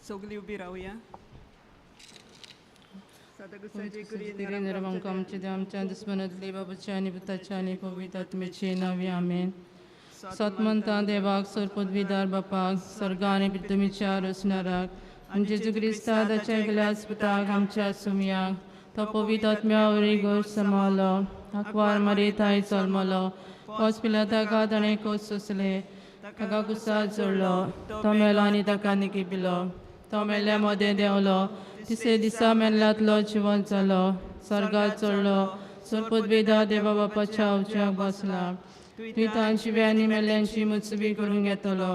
सगळी उभी राहूया. सदागुसाची कुरी निरंक आमच्या आमच्या दुस्मनातली बाबाच्या आणि पुताच्या आणि पवित्र आत्म्याची नावे आमेन. सतमंता देवाक सोरपदवीदार बापाक स्वर्गा आणि पृथ्वीच्या रचणाराक आमचे जेजू क्रिस्ता दाच्या ऐकल्यास पुताक आमच्या सुमयाक तो पवित्र आत्म्यावरी गोश समालो अकवार मरे थाय चलमलो पोस पिला ताका ताणें कोस सोसले ताका कुसार जोडलो तो मेलो आनी ताका निकिपिलो तो मेल्ल्या मदें देंवलो तिसरे दिसा मेल्ल्यांतलो जिवंत जालो स्वर्गात चडलो सोरपदवीदार देवा बापाच्या उज्याक बसला तुवें तांची आनी मेल्ल्यांची मुत्सुबी करून घेतलो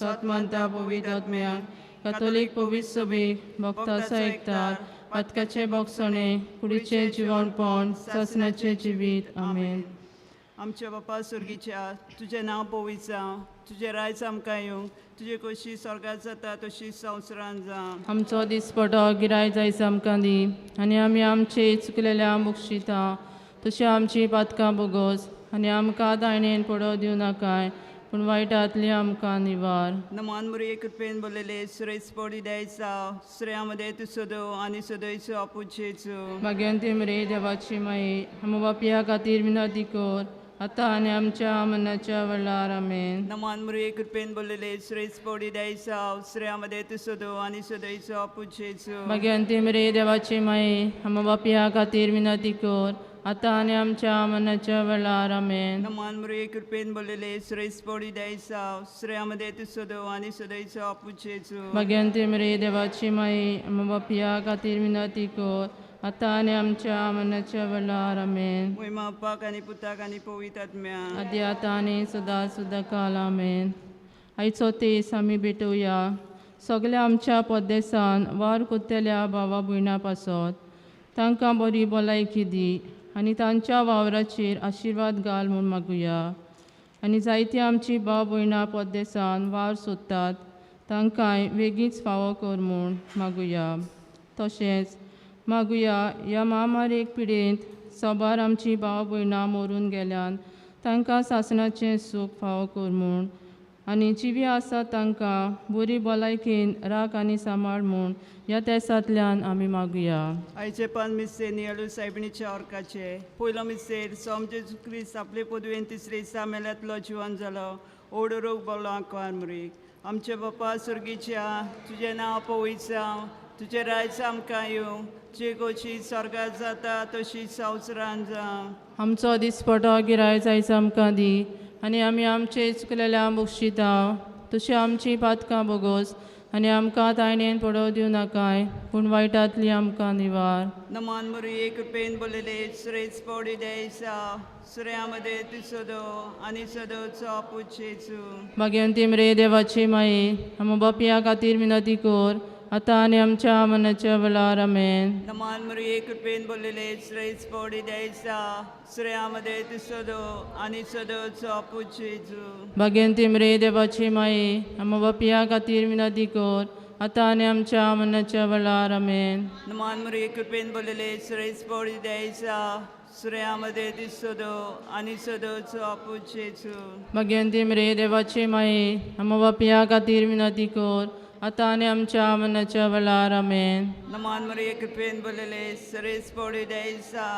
सतमंता पवित्र आत्म्याक कॅथोलीक पवित्र सभेक भक्तांचो एकतात पातकाचे बोगसणे कुडीचें जिवणपण सासणाचें जिवीत आमेन. आमच्या बापा सुर्गीच्या तुजें नांव पवित्र जावं तुजें रायज आमकां येवं तुजे कशी स्वर्गात जाता तशी संवसारांत जावं. आमचो दिसपटो गिराय जायचो आमकां दी आनी आमी आमचे चुकलेल्या बक्षिता तशी आमची पातकां बोगोस आनी आमकां दायणेन पडो दिवं नाकाय पूण वायटांतली आमकां निवार. नमान मुरी कृपेन बोललेले सुरेश पडी द्यायचा श्रेयामध्ये तू सदो आनी सदयचो आपुचेचो भाग्यवंती मरे देवाची माई आम बापया खातीर विनंती कर आतां आनी आमच्या मनाच्या वेळार आमेन. नमान मुरी कृपेन बोललेले सुरेश पडी द्यायचा श्रेयामध्ये तू सदो आनी सदयचो आपुचेचो भाग्यवंती मरे देवाची माई आम बापया खातीर विनंती कर आतां आनी आमच्या मनाच्या वेळार आमेन. नमान मुरी कृपेन बोललेले सुरेश पडी द्यायचा श्रेयामध्ये तू सदो आनी सदयचो आपुचेचो भाग्यवंती मरे देवाची माई आम बापया खातीर विनंती कर आतां आनी आमच्या मनाच्या वेळार आमेन. महिमा बापाक आनी पुताक आनी पवित्र आत्म्याक आदी आतां आनी सदां सुद्दां काल आमेन. आयचो तेस आमी भेटुया सगल्या आमच्या परदेसान वार कोत्तेल्या भावा भयणां पासत तांकां बरी भलायकी दी आनी तांच्या वावराचेर आशिर्वाद घाल म्हूण मागुया. आनी जायतीं आमची भाव भयणां परदेसान वावर सोदतात तांकांय वेगीच फावो कर म्हूण मागुया. तशेंच मागुया ह्या महामारेक पिडेंत सोबार आमची भाव भयणां मरून गेल्यान तांकां सासणाचें सूख फावो कर म्हूण आनी जिवी आसात तांकां बरी भलायकेन राख आनी सांबाळ म्हूण ह्या तेसांतल्यान आमी मागुया. आयचे पान मिस्से नियालू सायबिणीच्या ऑर्काचे पयलो मिस्सेर सोम जेजू क्रिस्त आपले पदवेन तिसरे दिसा मेल्यांतलो जिवन जालो ओड रोग बोलो आंकवार मुरीक आमचे बापा सुर्गीच्या तुजें नांव पवित्र जावं तुजें रायज आमकां येवं तुजे गोची स्वर्गात जाता तशी संवसारांत जावं. आमचो दिसपटो गिराय जायचो आमकां दी आनी आमी आमचे चुकलेल्या बक्षिता तशी आमची पातकां बोगोस आनी आमकां तायणेन पडो दिवं नाकाय पूण वायटांतली आमकां निवार. नमान मुरी एक पेन बोललेले सुरेश पडी द्यायचा सुर्यामध्ये तू सदो आनी सदोचो आपुचेचो भाग्यवंती मरे देवाची माई आम बापया खातीर विनंती कर आतां आनी आमच्या मनाच्या वेळार आमेन. नमान मुरी एक पेन बोललेले सुरेश पडी द्यायचा सुर्यामध्ये तू सदो आनी सदोचो आपुचेचो भाग्यवंती मरे देवाची माई आम बापया खातीर विनंती कर आतां आनी आमच्या मनाच्या वेळार आमेन. नमान मुरी एक पेन बोललेले सुरेश पडी द्यायचा सुर्यामध्ये तू सदो आनी सदोचो आपुचेचो भाग्यवंती मरे देवाची माई आम बापया खातीर विनंती कर आतां आनी आमच्या मनाच्या वेळार आमेन. नमान मुरी एक पेन बोललेले सुरेश पडी द्यायचा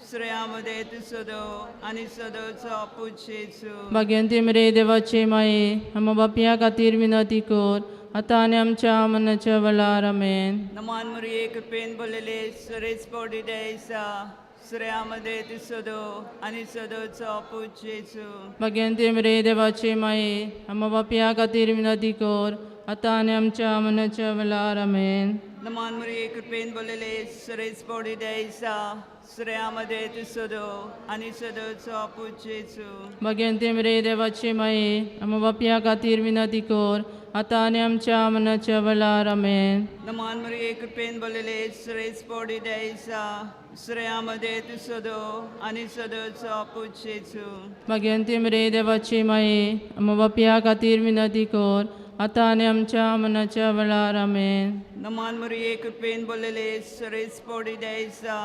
सुर्यामध्ये तू सदो आनी सदोचो आपुचेचो भाग्यवंती मरे देवाची माई आम बापया खातीर विनंती कर आतां आनी आमच्या मनाच्या वेळार आमेन. नमान मुरी एक पेन बोललेले सुरेश पडी द्यायचा सुर्यामध्ये तू सदो आनी सदोचो आपुचेचो भाग्यवंती मरे देवाची माई आम बापया खातीर विनंती कर आतां आनी आमच्या मनाच्या वेळार आमेन. नमान मुरी एक पेन बोललेले सुरेश पडी द्यायचा सुर्यामध्ये तू सदो आनी सदोचो आपुचेचो भाग्यवंती मरे देवाची माई आम बापया खातीर विनंती कर आतां आनी आमच्या मनाच्या वेळार आमेन. नमान मुरी एक पेन बोललेले सुरेश पडी द्यायचा सुर्यामध्ये तू सदो आनी सदोचो आपुचेचो भाग्यवंती मरे देवाची माई आम बापया खातीर विनंती कर आतां आनी आमच्या मनाच्या वेळार आमेन. नमान मुरी एक पेन बोललेले सुरेश पडी द्यायचा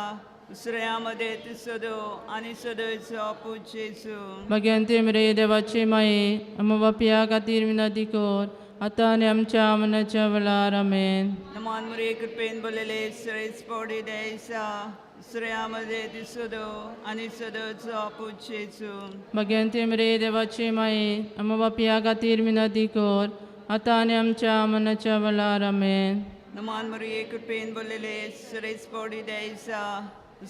सुर्यामध्ये तू सदो आनी सदोचो आपुचेचो भाग्यवंती मरे देवाची माई आम बापया खातीर विनंती कर आता आणि आमच्या मनाच्या वेळार आमेन. नमान मुरे कृपेन बोलेले श्रेस पौडी द्यायचा श्रेयामध्ये दिसतो आणि सदच अपुच्छेचू भगवंती मरे देवाची माये आम्हा बापिया खातीर विनंती कर. आता आणि आमच्या मनाच्या वेळार आमेन. नमान मुरे कृपेन बोलेले श्रेस पौडी द्यायचा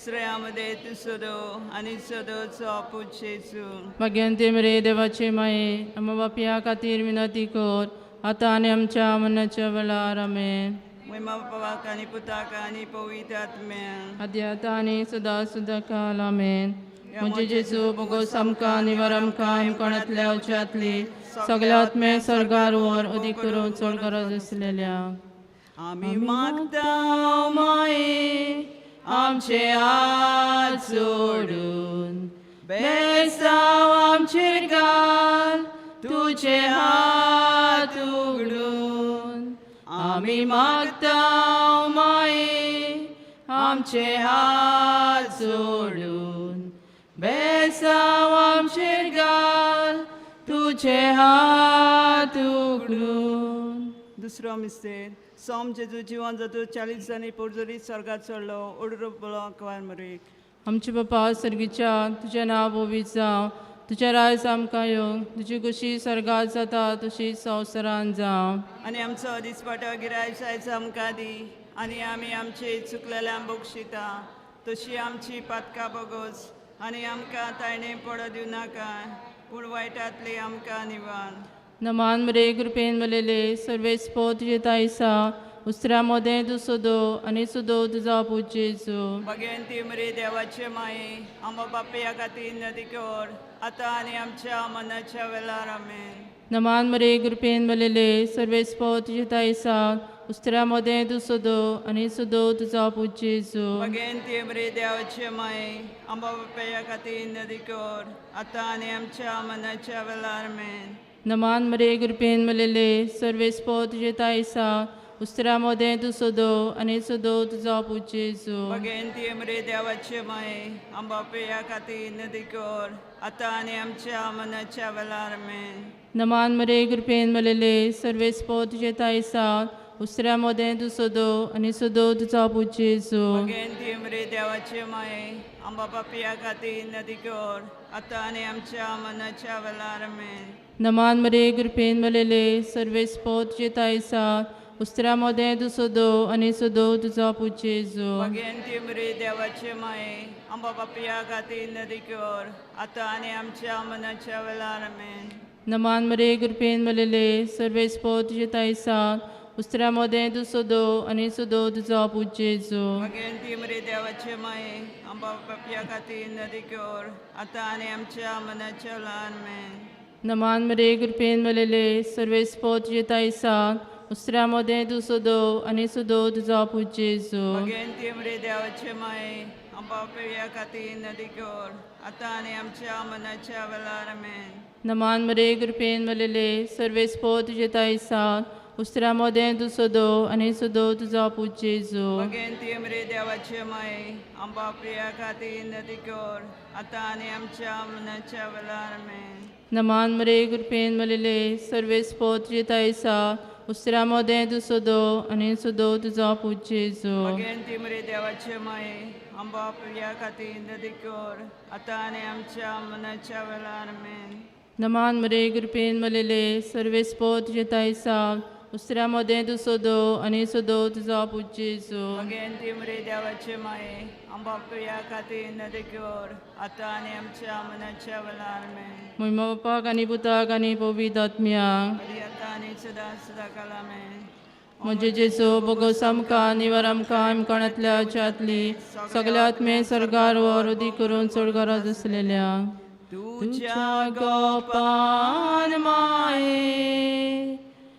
श्रेयामध्ये दिसतो आणि सदच अपुच्छेचू भगवंती मरे देवाची माये आम्हा बापिया खातीर विनंती कर. आता आणि आमच्या मनाच्या वेळार आमेन. महिमा बापाक आणि पुताक आणि पवित्र आत्म्या आदी आता आणि सदा काल आमेन. म्हणजे जेजू बगो सामका निवार आमकां आमकोणांतल्या उच्यांतली सगळ्या आत्मे सरकार वर अदीक करून चड गरज असलेल्या आम्ही मागता माये आमचे हात सोडून बेसाव आमचेर घाल तुझे हात उगडून. आम्ही मागता माये आमचे हात सोडून बेसाव आमचेर घाल तुझे हात उगडून. दुसरो मिस्तेर सोम जेजू जिवन जातो 40 दिसांनी पोरजोरी स्वर्गात चडलो ओडरूप बोलो कवार मरे. आमचे बापा सर्गीच्या तुझें नांव पवित्र जावं. तुझें रायज आमकां येवं. तुजी कुशी सर्गात जाता तशीच संवसारांत जावं. आनी आमचो दिसपटो गिरायक आयज आमकां दी आनी आमी आमचे चुकलेल्यांक बक्षिता तशी आमची पातकां बोगोस आनी आमकां तायणे पडो दिवं नाका पूण वायटांतली आमकां निवान. नमान मरे कृपेन मलेले सर्वेस्पो तुजे तायसा उस्त्रा मोदें तूं सोदो आनी सोदो तुजो पूज जेजू. भगवंती मरे देवाचे माये आमो बापया खातीर नदी कर आतां आनी आमच्या मनाच्या वेळार आमेन. नमान मरे कृपेन मलेले सर्वेस्पो तुजे तायसा उस्त्रा मोदें तूं सोदो आनी सोदो तुजो पूज जेजू. भगवंती मरे देवाचे माये आमो बापया खातीर नदी कर आतां आनी आमच्या मनाच्या वेळार आमेन. नमान मरे कृपेन मलेले सर्वेस्पो तुजे तायसा उस्त्रा मोदें तूं सोदो आनी सोदो तुजो पूज जेजू. भगवंती मरे देवाचे माये आमो बापया खातीर नदी कर आतां आनी आमच्या मनाच्या वेळार आमेन. नमान मरे कृपेन मलेले सर्वेस्पो तुजे तायसा उस्त्रा मोदें तूं सोदो आनी सोदो तुजो पूज जेजू. भगवंती मरे देवाचे माये आमो बापया खातीर नदी कर आतां आनी आमच्या मनाच्या वेळार आमेन. नमान मरे कृपेन मलेले सर्वेस्पो तुजे तायसा उस्त्रा मोदें तूं सोदो आनी सोदो तुजो पूज जेजू. भगवंती मरे देवाचे माये आमो बापया खातीर नदी कर आतां आनी आमच्या मनाच्या वेळार आमेन. नमान मरे कृपेन मलेले सर्वेस्पो तुजे तायसा उस्त्रा मोदें तूं सोदो आनी सोदो तुजो पूज जेजू. भगवंती मरे देवाचे माये आमो बापया खातीर नदी कर आतां आनी आमच्या मनाच्या वेळार आमेन. नमान मरे कृपेन मलेले सर्वेस्पो तुजे तायसा उस्त्रा मोदें तूं सोदो आनी सोदो तुजो पूज जेजू. भगवंती मरे देवाचे माये आमो बापया खातीर नदी कर आतां आनी आमच्या मनाच्या वेळार आमेन. नमान मरे कृपेन मलेले सर्वेस्पो तुजे तायसा उस्त्रा मोदें तूं सोदो आनी सोदो तुजो पूज जेजू. भगवंती मरे देवाचे माये आमो बापया खातीर नदी कर आतां आनी आमच्या मनाच्या वेळार आमेन. नमान मरे कृपेन मलेले सर्वेस्पो तुजे तायसा उस्त्रा मोदें तूं सोदो आनी सोदो तुजो पूज जेजू. भगवंती मरे देवाचे माये आमो बापया खातीर नदी कर आतां आनी आमच्या मनाच्या वेळार आमेन. नमान मरे कृपेन मलेले सर्वेस्पो तुजे तायसा उस्त्रा मोदें तूं सोदो आनी सोदो तुजो पूज जेजू. भगवंती मरे देवाचे माये आमो बापया खातीर नदी कर आतां आनी आमच्या मनाच्या वेळार आमेन. महिमा बापाक आनी पुताक आनी पवित्र आत्म्याक आदी आतां आनी सदां काल आमेन. म्हणजे जेजू बगो आमकां निवार आमकां आमकोणांतल्या उच्यांतली सगळ्या आत्मे सरकार वर उदीक करून चड गरज असलेल्या तुझ्या गोपान माये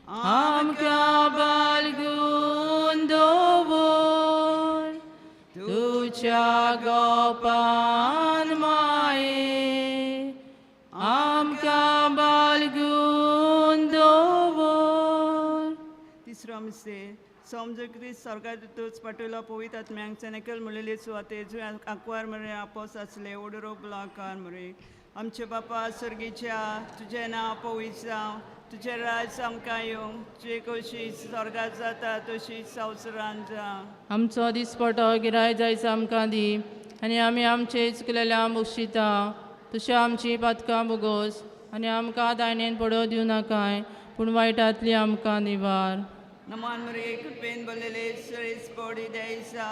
आमकां बाळगून दवर. तुझ्या गोपान माये आमकां बाळगून दवर. तिसरो मिस्ते समजो क्रिस्त स्वर्गात तोच पाठवलो पवित्र आत्म्यांक सेनेकल म्हणलेली सुवाते आंकवार मरे आपोस आसले ओडरो ब्लाकार मरे आमचे बापा सुर्गीच्या तुझें नांव पवित्र जावं तुझें राज आमकां येवं तुजे कशी स्वर्गात जाता तशी संवसारांत जावं आमचो दिसपटो गिराय जायचो आमकां दी आनी आमी आमचे चुकलेल्या बक्षिता तशें आमची पातकां बोगोस आनी आमकां दायनेन पडो दिवं नाकाय पूण वायटांतली आमकां निवार नमान मरे कृपेन बोलेले सरेस पौडी द्यायचा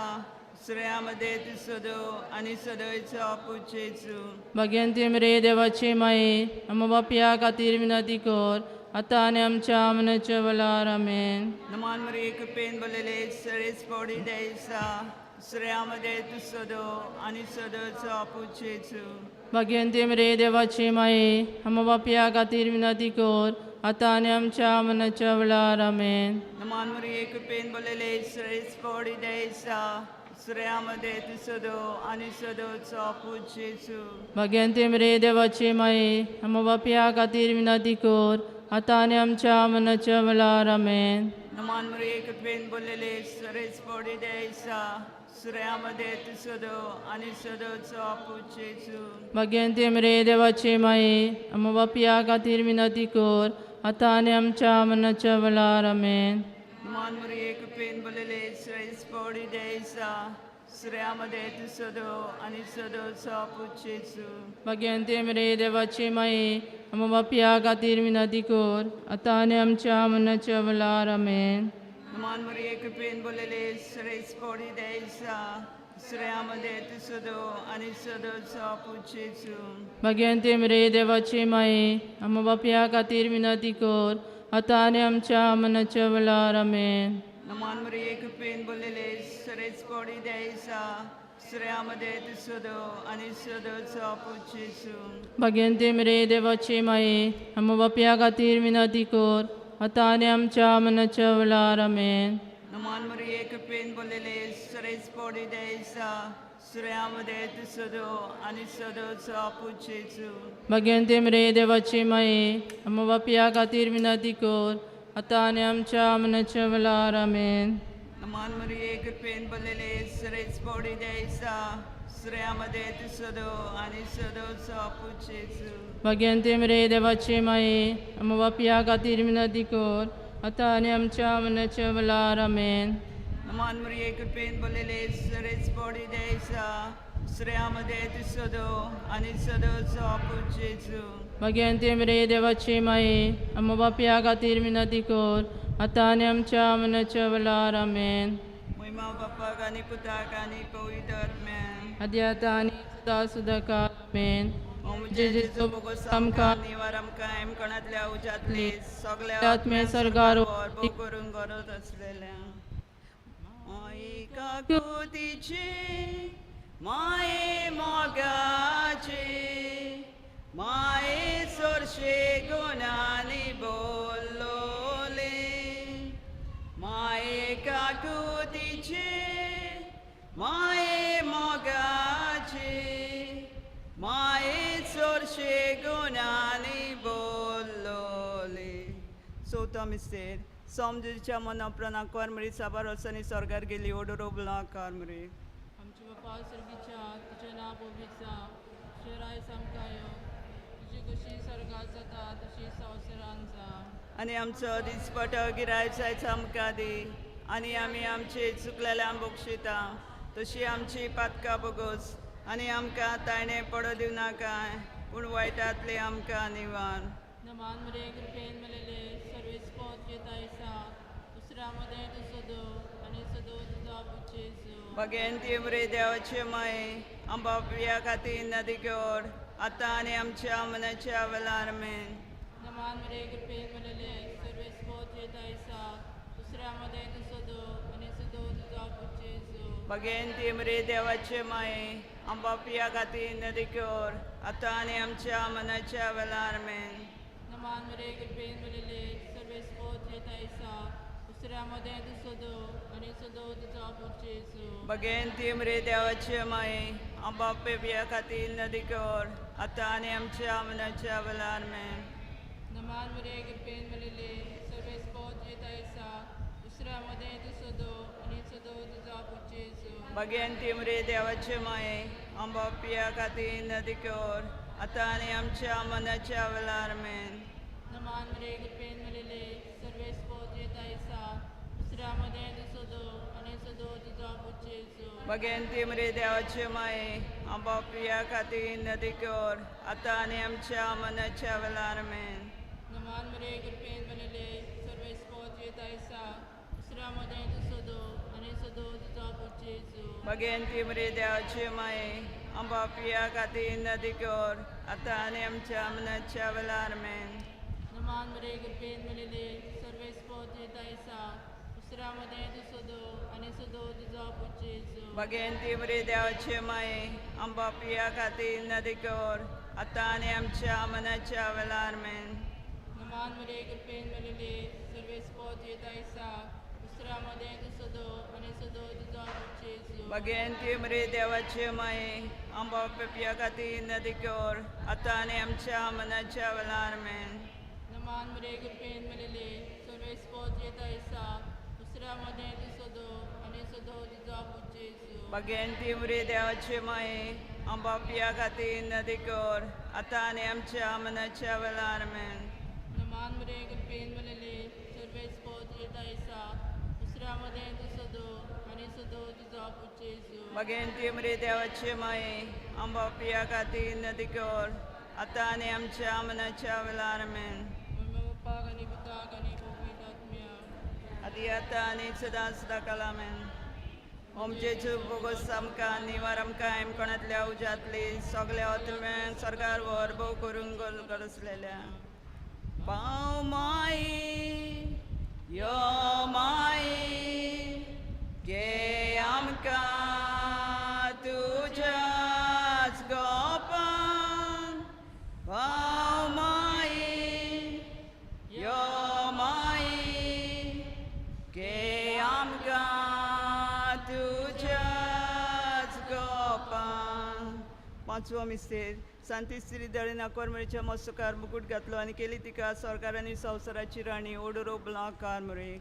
श्रेयामध्ये तू सदो आणि सदोयचो पुचेचो भाग्यंती मरे देवाचे माये आम बापया खातीर विनंती कर आतां आनी आमच्या मनाच्या वेळार आमेन नमान मरे कृपेन बोलेले सरेस पौडी द्यायचा श्रेयामध्ये तू सदो आणि सदोयचो पुचेचो भाग्यंती मरे देवाचे माये आम बापया खातीर विनंती कर आतां आनी आमच्या मनाच्या वेळार आमेन नमान मरे कृपेन बोलेले सरेस पौडी द्यायचा श्रेयामध्ये तू सदो आणि सदोयचो पुचेचो भाग्यंती मरे देवाचे माये आम बापया खातीर विनंती कर आतां आनी आमच्या मनाच्या वेळार आमेन नमान मरे कृपेन बोलेले सरेस पौडी द्यायचा श्रेयामध्ये तू सदो आणि सदोयचो पुचेचो भाग्यंती मरे देवाचे माये आम बापया खातीर विनंती कर आतां आनी आमच्या मनाच्या वेळार आमेन नमान मरे कृपेन बोलेले सरेस पौडी द्यायचा श्रेयामध्ये तू सदो आणि सदोयचो पुचेचो भाग्यंती मरे देवाचे माये आम बापया खातीर विनंती कर आतां आनी आमच्या मनाच्या वेळार आमेन नमान मरे कृपेन बोलेले सरेस पौडी द्यायचा श्रेयामध्ये तू सदो आणि सदोयचो पुचेचो भाग्यंती मरे देवाचे माये आम बापया खातीर विनंती कर आतां आनी आमच्या मनाच्या वेळार आमेन नमान मरे कृपेन बोलेले सरेस पौडी द्यायचा श्रेयामध्ये तू सदो आणि सदोयचो पुचेचो भाग्यंती मरे देवाचे माये आम बापया खातीर विनंती कर आतां आनी आमच्या मनाच्या वेळार आमेन नमान मरे कृपेन बोलेले सरेस पौडी द्यायचा श्रेयामध्ये तू सदो आणि सदोयचो पुचेचो भाग्यंती मरे देवाचे माये आम बापया खातीर विनंती कर आतां आनी आमच्या मनाच्या वेळार आमेन नमान मरे कृपेन बोलेले सरेस पौडी द्यायचा श्रेयामध्ये तू सदो आणि सदोयचो पुचेचो भाग्यंती मरे देवाचे माये आम बापया खातीर विनंती कर आतां आनी आमच्या मनाच्या वेळार आमेन नमान मरे कृपेन बोलेले सरेस पौडी द्यायचा श्रेयामध्ये तू सदो आणि सदोयचो पुचेचो भाग्यंती मरे देवाचे माये आम बापया खातीर विनंती कर आतां आनी आमच्या मनाच्या वेळार आमेन महिमा बापाक आनी पुताक आनी पवित्र आत्म्यान आदी आतां आनी सदां सुद्दां काळ आमेन जेजेचो बोगोस आमकां निवार आमकां हेमकणांतल्या उज्यांतले सगळ्या आत्मे सरकार भोव करून गरज असलेल्या काकुतीचे माये मोगाचे माये सोरशे गुणांनी बोललोले माये काकुतीचे माये मोगाचे माये चोरशे गुणांनी बोललोले सोता मिस्तेर समजुच्या मना प्रणाकार मरी साबार वर्सांनी स्वर्गार गेली ओडोरो बुलाकार मरी आमचे बापा सर्गीच्या तुझें नांव पवित्र जावं तुजें रायज आमकां येवं तुजी कशी स्वर्गात जाता तशी संवसारांत जावं आनी आमचो दिसपट गिराय जायचो आमकां दी आनी आमी आमचे चुकलेल्यांक बक्षिता तशी आमची पातकां बोगोस आनी आमकां तायणे पडो दिवं नाकाय पूण वायटांतले आमकां निवार नमान मरे कृपेन मेलेले सर्वेस पोत येता दिसा दुसऱ्या मध्ये तू सदो आनी सदो तुझा पुचेचो भगवंती मरे देवाचे माये आंबा पिया खातीर नदी गोड आतां आनी आमच्या मनाच्या वेळार आमेन नमान मरे कृपेन मेलेले सर्वेस पोत येता दिसा दुसऱ्या मध्ये तू सदो आनी सदो तुझा पुचेचो भगवंती मरे देवाचे माये आंबा पिया खातीर नदी गोड आतां आनी आमच्या मनाच्या वेळार आमेन नमान मरे कृपेन मेलेले सर्वेस पोत येता दिसा दुसऱ्या मध्ये तू सदो आनी सदो तुझा पुचेचो भगवंती मरे देवाचे माये आंबा पिया खातीर नदी गोड आतां आनी आमच्या मनाच्या वेळार आमेन नमान मरे कृपेन मेलेले सर्वेस पोत येता दिसा दुसऱ्या मध्ये तू सदो आनी सदो तुझा पुचेचो भगवंती मरे देवाचे माये आंबा पिया खातीर नदी गोड आता आणि आमच्या मनाच्या वेळार आमेन. नमान मरे कृपेन मलेले सर्वे स्पोत येता ऐसा दुसऱ्यामध्ये दुसदो आणि सदो तुझा पुचेसो भगवंती मरे देवाचे माये आंबा प्रिया खातीर नदी कर आता आणि आमच्या मनाच्या वेळार आमेन. नमान मरे कृपेन मलेले सर्वे स्पोत येता ऐसा दुसऱ्यामध्ये दुसदो आणि सदो तुझा पुचेसो भगवंती मरे देवाचे माये आंबा प्रिया खातीर नदी कर आता आणि आमच्या मनाच्या वेळार आमेन. नमान मरे कृपेन मलेले सर्वे स्पोत येता ऐसा दुसऱ्यामध्ये दुसदो आणि सदो तुझा पुचेसो भगवंती मरे देवाचे माये आंबा प्रिया खातीर नदी कर आता आणि आमच्या मनाच्या वेळार आमेन. नमान मरे कृपेन मलेले सर्वे स्पोत येता ऐसा दुसऱ्यामध्ये दुसदो आणि सदो तुझा पुचेसो भगवंती मरे देवाचे माये आंबा प्रिया खातीर नदी कर आता आणि आमच्या मनाच्या वेळार आमेन. नमान मरे कृपेन मलेले सर्वे स्पोत येता ऐसा दुसऱ्यामध्ये दुसदो आणि सदो तुझा पुचेसो भगवंती मरे देवाचे माये आंबा प्रिया खातीर नदी कर आता आणि आमच्या मनाच्या वेळार आमेन. नमान मरे कृपेन मलेले सर्वे स्पोत येता ऐसा दुसऱ्यामध्ये दुसदो आणि सदो तुझा पुचेसो भगवंती मरे देवाचे माये आंबा प्रिया खातीर नदी कर आता आणि आमच्या मनाच्या वेळार आमेन. पप्पा गणी पिता गणी पवित्र आत्म्या आदी आता आणि सदा सदा कालामेन. ओम जेजू बोगस आमकां निवार आमकां कोणातल्या उज्यांतली सगल्या आत्म्यांक सरकार वर भोव करूंक गरजलेल्या पाव माई यो माई गे आमकां तुज्याच गोपान पाव माई यो माई गे आमकां तुज्याच गोपान. पांचवो मिस्तेर सांती स्त्री दळिना कोरमळीच्या मस्तकार मुकुट घातलो आनी केली तिका सरकारांनी संवसाराची राणी ओडोरो ब्लांकार मरे.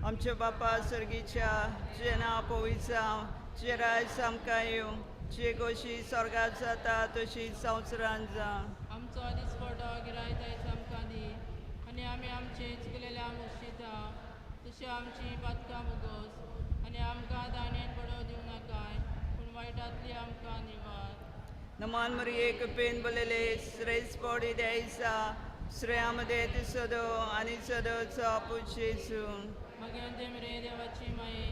आमच्या बापा सर्गीच्या जे नांव पवित्र जावं जे राय सामका येवं जे कशी स्वर्गात जाता तशी संवसारांत जावं. आमचो दिसपडो गिरायताय आमकां दी आनी आमी आमचे चुकलेल्या मुर्शिता तशी आमची पातकां मुगोस आनी आमकां दाणेन पडो दिवं नाकाय पूण वायटांतली आमकां निवार. नमान मरी एक पेन बलेले श्रेस पॉडी द्यायचा श्रेयामध्ये ते सदो आणि सदोचा पुशेसून मगे मरे देवाची माये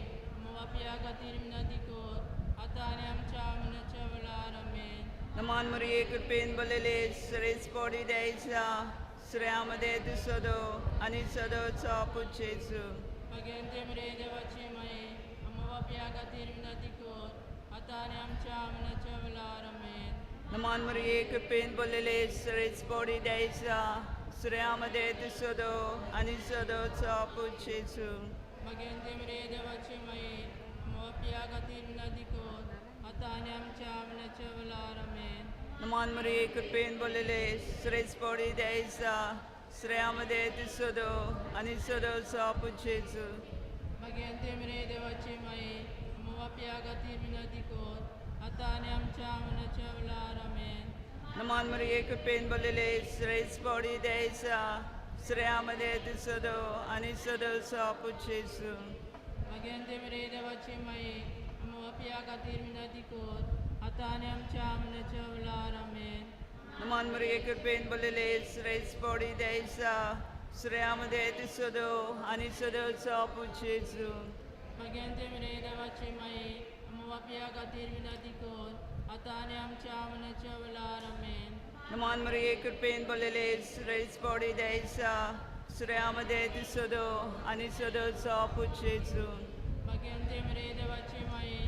मोवापिया खातीर विनंती कर आतां आनी आमच्या मनाच्या वेळार आमेन. नमान मरी एक पेन बलेले श्रेस पॉडी द्यायचा श्रेयामध्ये ते सदो आणि सदोचा पुशेसून मगे मरे देवाची माये मोवापिया खातीर विनंती कर आतां आनी आमच्या मनाच्या वेळार आमेन. नमान मरी एक पेन बलेले श्रेस पॉडी द्यायचा श्रेयामध्ये ते सदो आणि सदोचा पुशेसून मगे मरे देवाची माये मोवापिया खातीर विनंती कर आतां आनी आमच्या मनाच्या वेळार आमेन. नमान मरी एक पेन बलेले श्रेस पॉडी द्यायचा श्रेयामध्ये ते सदो आणि सदोचा पुशेसून मगे मरे देवाची माये मोवापिया खातीर विनंती कर आतां आनी आमच्या मनाच्या वेळार आमेन. नमान मरी एक पेन बलेले श्रेस पॉडी द्यायचा श्रेयामध्ये ते सदो आणि सदोचा पुशेसून मगे मरे देवाची माये मोवापिया खातीर विनंती कर आतां आनी आमच्या मनाच्या वेळार आमेन. नमान मरी एक पेन बलेले श्रेस पॉडी द्यायचा श्रेयामध्ये ते सदो आणि सदोचा पुशेसून मगे मरे देवाची माये मोवापिया खातीर विनंती कर आतां आनी आमच्या मनाच्या वेळार आमेन. नमान मरी एक पेन बलेले श्रेस पॉडी द्यायचा श्रेयामध्ये ते सदो आणि सदोचा पुशेसून मगे मरे देवाची माये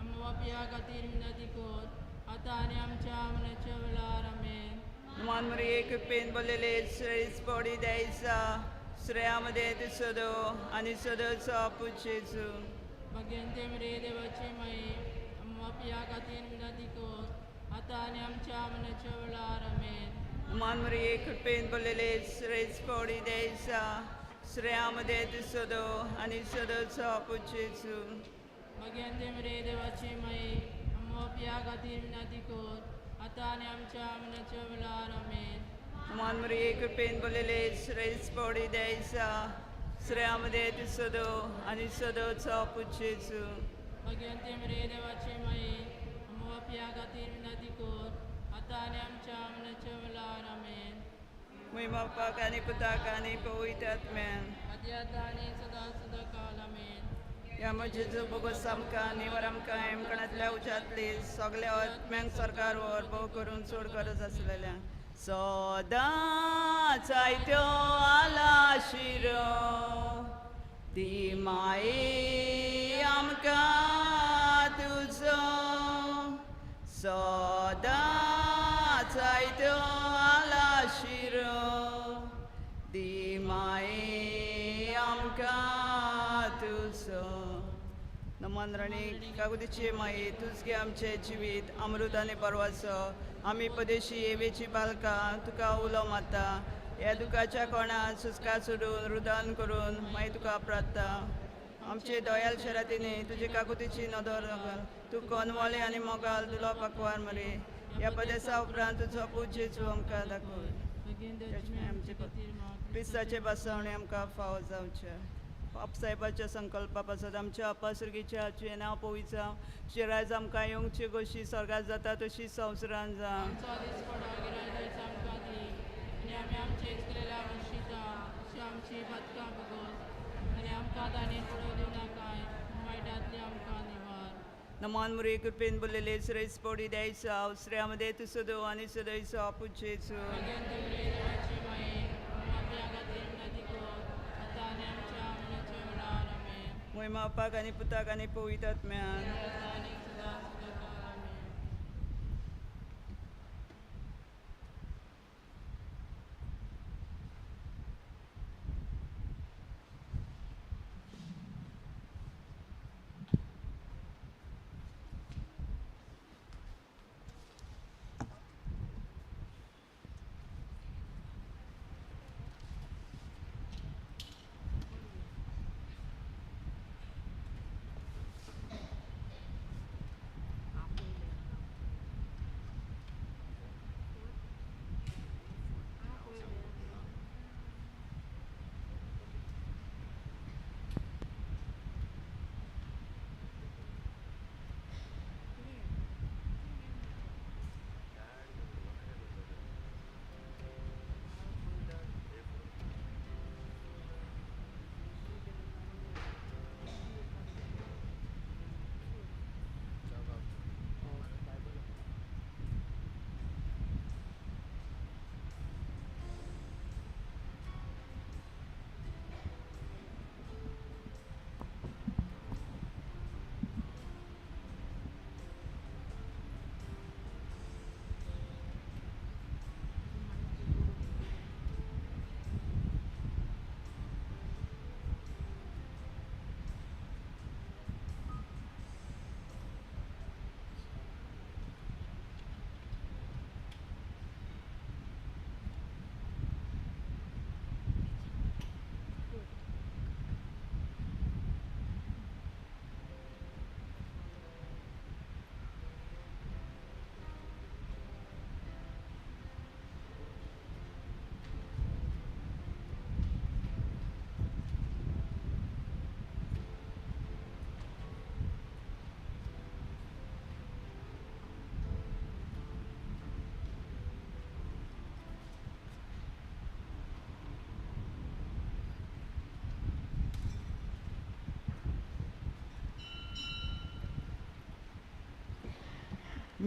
मोवापिया खातीर विनंती कर आतां आनी आमच्या मनाच्या वेळार आमेन. नमान मरी एक पेन बलेले श्रेस पॉडी द्यायचा श्रेयामध्ये ते सदो आणि सदोचा पुशेसून मगे मरे देवाची माये मोवापिया खातीर विनंती कर आतां आनी आमच्या मनाच्या वेळार आमेन. नमान मरी एक पेन बलेले श्रेस पॉडी द्यायचा श्रेयामध्ये ते सदो आणि सदोचा पुशेसून मगे मरे देवाची माये मोवापिया खातीर विनंती कर आता आणि आमच्या मनाच्या वेळार आमेन. नमान मरिये कृपेन बोलेले श्रेष्ठ पौडी द्यायचा श्रेयामध्ये तू सदो आणि सदोचा पुच्छेचू भगवंते मरे देवाचे माये आमवा पिया खातीर विनंती कर. आता आणि आमच्या मनाच्या वेळार आमेन. मुई बापाक आणि पुताक आणि पवित्र आत्म्यान आदी आता आणि सदा सदा काल आमेन. या म्हजेचो बोगस आमकां निवर आमकां हेमकणांतल्या उच्यांतली सगल्या आत्म्यांक सरकारवर भोव करून सोड गरज आसलेल्या सदांच आयत्यो आला शिरो ती माये आमकां तुजो सदांच आयत्यो आला शिरो ती माये आमकां तुजो नमन राणी कागुदीचे माये तुज घे आमचे जिवीत अमृत आनी परवासो आमी पदेशी येवेची बालकां तुका उलो माता ह्या दुखाच्या कोणाक सुस्का सोडून रुदान करून मागीर तुका प्रार्थना आमचे दोयाल शरातीने तुजे काकुतीची नदर घाल तूं कोनवाले आनी मोगाल तुलो पाकवार मरे ह्या पदेसा उपरांत तुजो पूज जेजू आमकां दाखय आमचे क्रिस्ताचे बसवणे आमकां फावो जावचे बापसाहेबाच्या संकल्पा पासत आमच्या अपासुरगीच्या हाचे नांव पवित्र शिरायज आमकां येवंकची कशी स्वर्गात जाता तशी संवसारांत जा आमचो दीस पडा गिराय जायचा आमकां दी आनी आमी आमचे इस्कलेल्या वंशीता अशी आमची बदकां भोगोस आनी आमकां दाणी पडोव दिव नाकाय वायटांतली आमकां निवार. नमान मुरे कृपेन बोललेले श्रेष्ठ पौडी द्यायचा श्रेयामध्ये तू सदो आणि सदैचो आपुचेचो भगवंते मरे देवाचे माये आमवा पिया खातीर विनंती कर. आता आणि आमच्या मनाच्या वेळार आमेन. मोय मापाक आणि पुताक आणि पवित्र आत्म्यान आता आणि सदा सदा काल आमेन.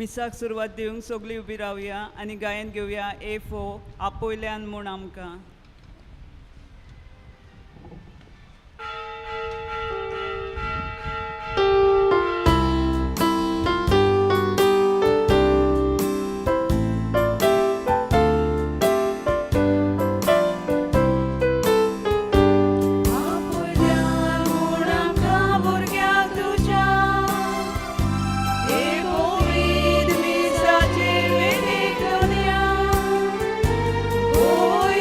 मिसाक सुरवात दिवंक सगळीं उबी रावया आनी गायन घेवया ए फो आपोयल्यान म्हूण आमकां Hoy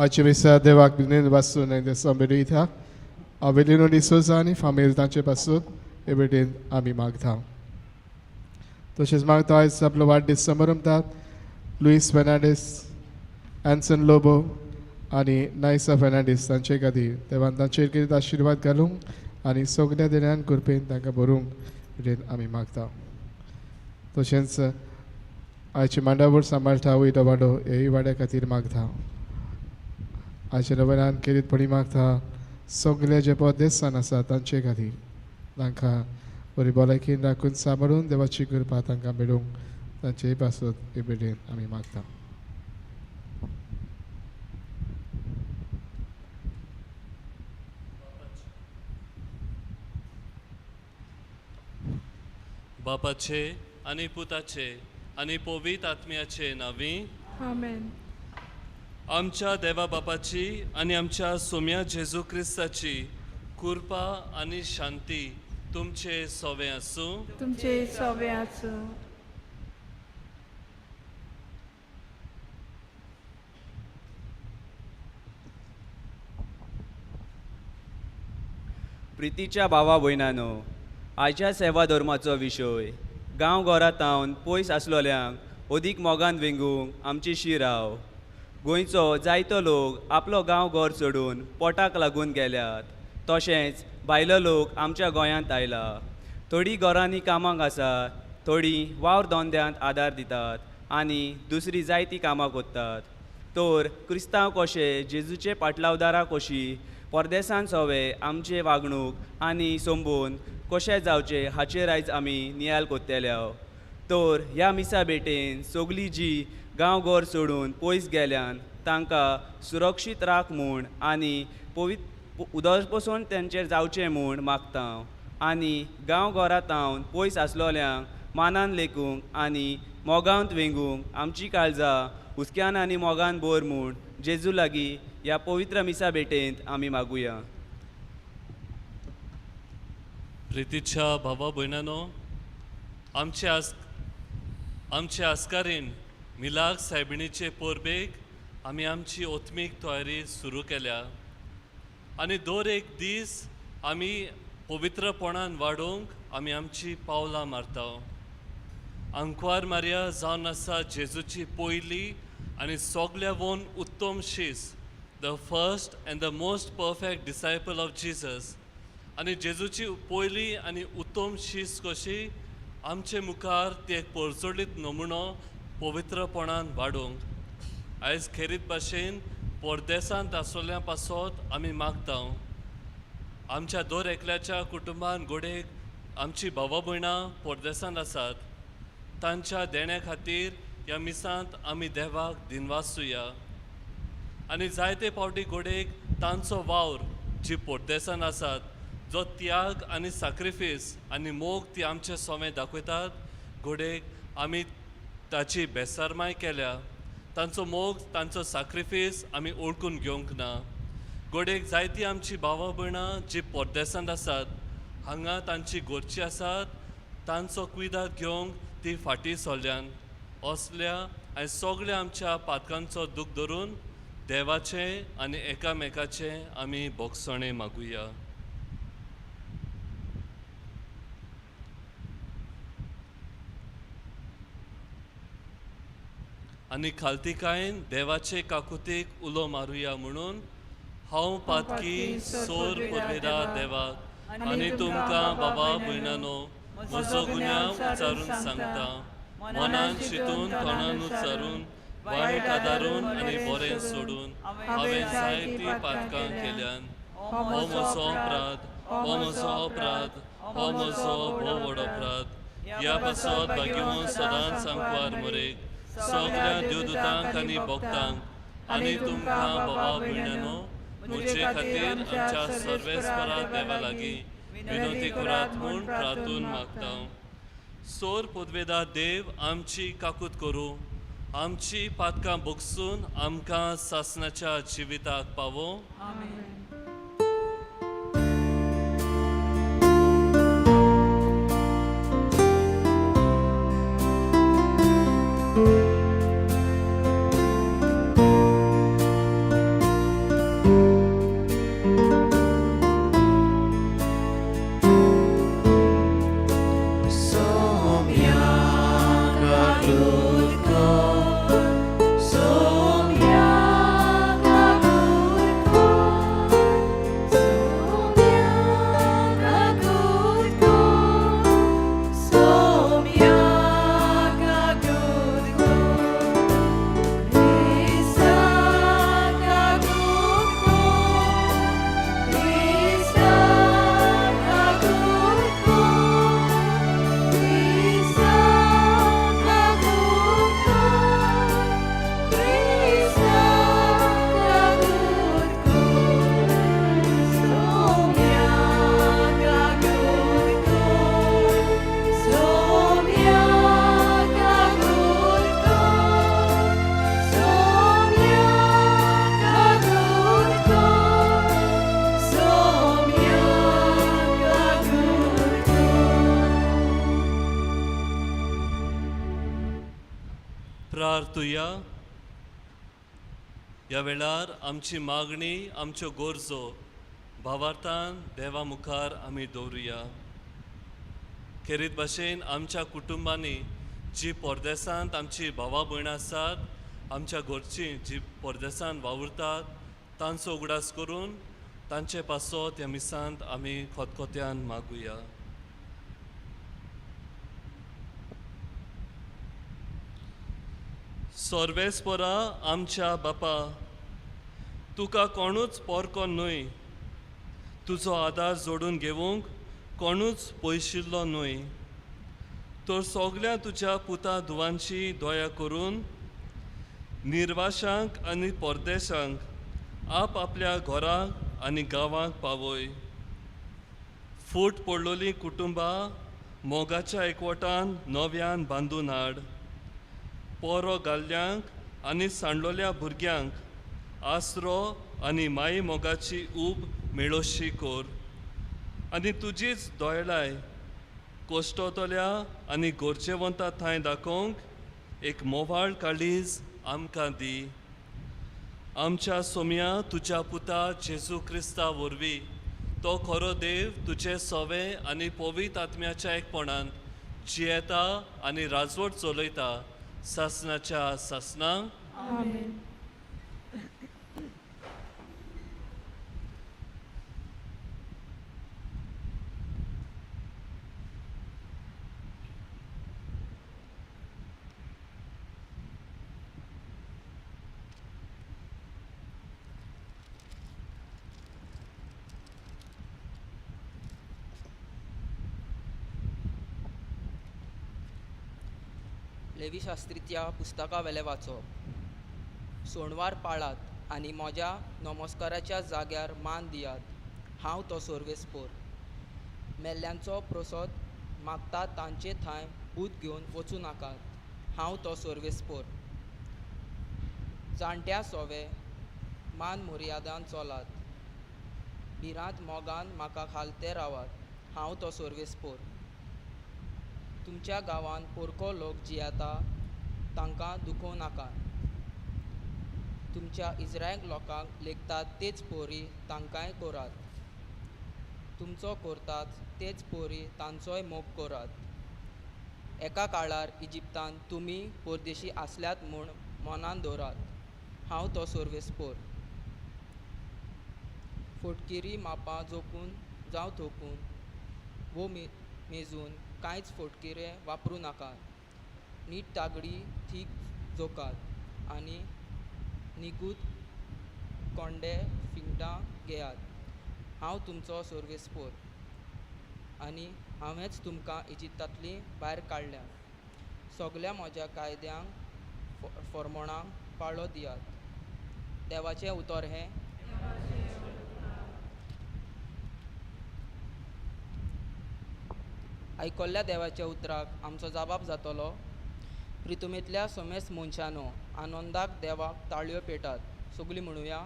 Acevisa देवाक बिनेन पासून आनी संबरीता Avelino di Souza आनी फामील तांचे पासून हे बेटेन आमी मागता तशेंच मागता आयज आपलो वाडदीस समारंभात लुईस फेर्नांडीस एन्सन लोबो आनी नायसा फेर्नांडीस तांचे खातीर देवान तांचेर कितें आशिर्वाद घालूंक आनी सगळ्या देण्यान कृपेन तांकां भरूंक बेटेन आमी मागता तशेंच आयचे मांडावळ सांबाळटा वयलो वाडो हेय वाड्या खातीर मागता आयच्या नवऱ्यान खेरीतपणी मागता सगळे जे परदेसान आसा तांचे खातीर तांकां बरी भलायकीन राखून सांबाळून देवाची कृपा तांकां मेळूंक तांचे पासून हे बेटेन आमी मागता बापाचे आनी पुताचे आनी पवित्र आत्म्याचे नांवी आमेन. आमच्या देवा बापाची आनी आमच्या सोम्या जेजू क्रिस्ताची कृपा आनी शांती तुमचे सोवे आसूं. तुमचे सवे आसूं. प्रितीच्या भावा भयणानो आयच्या सेवा धर्माचो विशय गांवघरांतावन पयस आसलोल्यांक अदीक मोगान वेंगूंक आमची शिराव गोंयचो जायतो लोक आपलो गांव घर सोडून पोटाक लागून गेल्यात तशेंच भायलो लोक आमच्या गोंयांत आयला थोडीं घरांनी कामाक आसा थोडीं वावर धंद्यांत आदार दितात आनी दुसरीं जायतीं कामां कोत्तात तर क्रिस्तांव कशे जेजूचे पाटलावदारा कशी परदेसान सवे आमचे वागणूक आनी संबोवन कशें जावचे हाचेर आयज आमी नियाल कोत्तेल्या तर ह्या मिसा भेटेन सगलीं जीं गांव घर सोडून पयस गेल्यान तांकां सुरक्षीत राख म्हूण आनी पवित्र उदक पसून तेंचेर जावचें म्हूण मागता आनी गांव घरांतावन पयस आसलोल्यांक मानान लेखूंक आनी मोगांत वेंगूंक आमची काळजां हुस्क्यान आनी मोगान बोर म्हूण जेजू लागीं ह्या पवित्र मिसा भेटेंत आमी मागुया. प्रितीच्या भावा भयणानो आमचे आस्कारीन मिलाग सायबिणीचे पोरबेक आमी आमची ओत्मीक तयारी सुरू केल्या आनी दर एक दीस आमी पवित्रपणान वाडोवंक आमी आमची पावलां मारता. आंकवार मारिया जावन आसा जेजूची पयली आनी सगळ्यावन उत्तम शीस the first end the most perfect disciple of Jesus आनी जेजूची पयली आनी उत्तम शीस कशी आमचे मुखार ती एक परजोडीत नमुनो पवित्रपणान वाडोवंक आयज खेरीत भाशेन परदेसांत आसलेल्या पासत आमी मागता आमच्या दर एकल्याच्या कुटुंबान घोडेक आमची भावा भयणां परदेसांत आसात तांच्या देण्या खातीर ह्या मिसांत आमी देवाक दिनवासुया आनी जायते फावटी घोडेक तांचो वावर जी परदेसांत आसात जो त्याग आनी सॅक्रिफीस आनी मोग ती आमचे सोमे दाखयतात घोडेक आमी ताची बेसारमाय केल्या तांचो मोग तांचो सॅक्रिफीस आमी ओळखून घेवंक ना घोडेक जायतीं आमची भावा भयणां जी परदेसांत आसात हांगा तांची घरचीं आसात तांचो कुयदाद घेवंक ती फाटीं सरल्यान असल्या आनी सगळ्या आमच्या पातकांचो दूख धरून देवाचे आनी एकामेकाचे आमी भोगसणे मागुया. आनी खालतिकायेन देवाचे काकुतीक उलो मारुया म्हणून हांव पातकी सोर पुरवेदार देवाक आनी तुमकां बाबा भयणानो म्हजो गुन्यांव उच्चारून सांगता मनान चिंतून तोंडान उच्चारून वायट आदारून आनी बरें सोडून हांवें जायतीं पातकां केल्यान हो म्हजो अपराध हो म्हजो अपराध हो म्हजो भोव व्हड अपराध ह्या पासत भाग्यवन सदांच आंकवार मरेक सगळ्या देवदूतांक आनी भक्तांक आनी तुमकां बाबा भयणानो म्हजे खातीर आमच्या सर्वेस्परा देवा लागीं विनोती करात म्हूण प्रार्थून मागता. सोर पदवेदार देव आमची काकूत करूं आमची पातकां भोगसून आमकां सासणाच्या जिविताक पावो. प्रार्थुया. ह्या वेळार आमची मागणी, आमच्यो गरजो भावार्थान देवा मुखार आमी दवरुया. खेरीत भाशेन आमच्या कुटुंबांनी जी परदेसांत आमची भावां भयण आसात, आमच्या घरचीं जी परदेसांत वावुरतात, तांचो उगडास करून तांचे पासत ह्या मिसांत आमी खोतखोत्यान मागुया. सर्वेस्परा आमच्या बापा, तुका कोणूच पोरको न्हय, तुजो आदार जोडून घेवंक कोणूच पयशिल्लो न्हय. तर सगल्या तुज्या पुता धुवांची दया करून निर्वाशांक आनी परदेशांक आप आपल्या घरांक आनी गांवांक पावय. फूट पडलोलीं कुटुंबां मोगाच्या एकवटान नव्यान बांदून हाड. पोरो गाल्ल्यांक आनी सांडलोल्या भुरग्यांक आसरो आनी माई मोगाची ऊब मेळोशी कोर. आनी तुजीच दोयलाय कोश्टोतल्या आनी गोरजेवंता थंय दाखोवंक एक मोवाळ काळीज आमकां दी. आमच्या सोम्या तुज्या पुता जेजू क्रिस्ता वरवीं तो खरो देव तुजे सवे आनी पवित्र आत्म्याच्या एकपणान जियेता आनी राजवट चलयता सासणाच्या सासणांक. लेवी शास्त्रीच्या पुस्तका वेले वाचप. सोणवार पाळात आनी म्हज्या नमस्काराच्या जाग्यार मान दियात. हांव तो सर्वेस्पोर. मेल्ल्यांचो प्रसोद मागतात तांचे थंय भूत घेवन वचूं नाकात. हांव तो सर्वेस्पोर. जाणट्या सोवे मान मर्यादान चलात. भिरांत मोगान म्हाका खालते रावात. हांव तो सर्वेस्पोर. तुमच्या गांवांत पोरको लोक जियेता तांकां दुखोवं नाकात. तुमच्या इस्रायल लोकांक लेखतात तेच पोरी तांकांय करात. तुमचो करतात तेच पोरी तांचोय मोग करात. एका काळार इजिप्तांत तुमी परदेशी आसल्यात म्हूण मनान दवरात. हांव तो सर्वेस्पोर. फोटकिरी मापां जोखून जावं थोपून वो मेजून कांयच फोटकिरे वापरूं नाकात. नीट तागडी थीक जोकात आनी निगूत कोंडे फिंगटां घेयात. हांव तुमचो सर्वेस्पोर आनी हांवेंच तुमकां इजिप्तांतली भायर काडल्या. सगल्या म्हज्या कायद्यांक फर्मोणांक पाळो दियात. देवाचें उतर हें. आयकल्ल्या देवाच्या उतराक आमचो जबाब जातलो. प्रितुमेंतल्या समेस्त मनशांनो, आनंदाक देवाक ताळयो पेटात. सगळीं म्हणुया.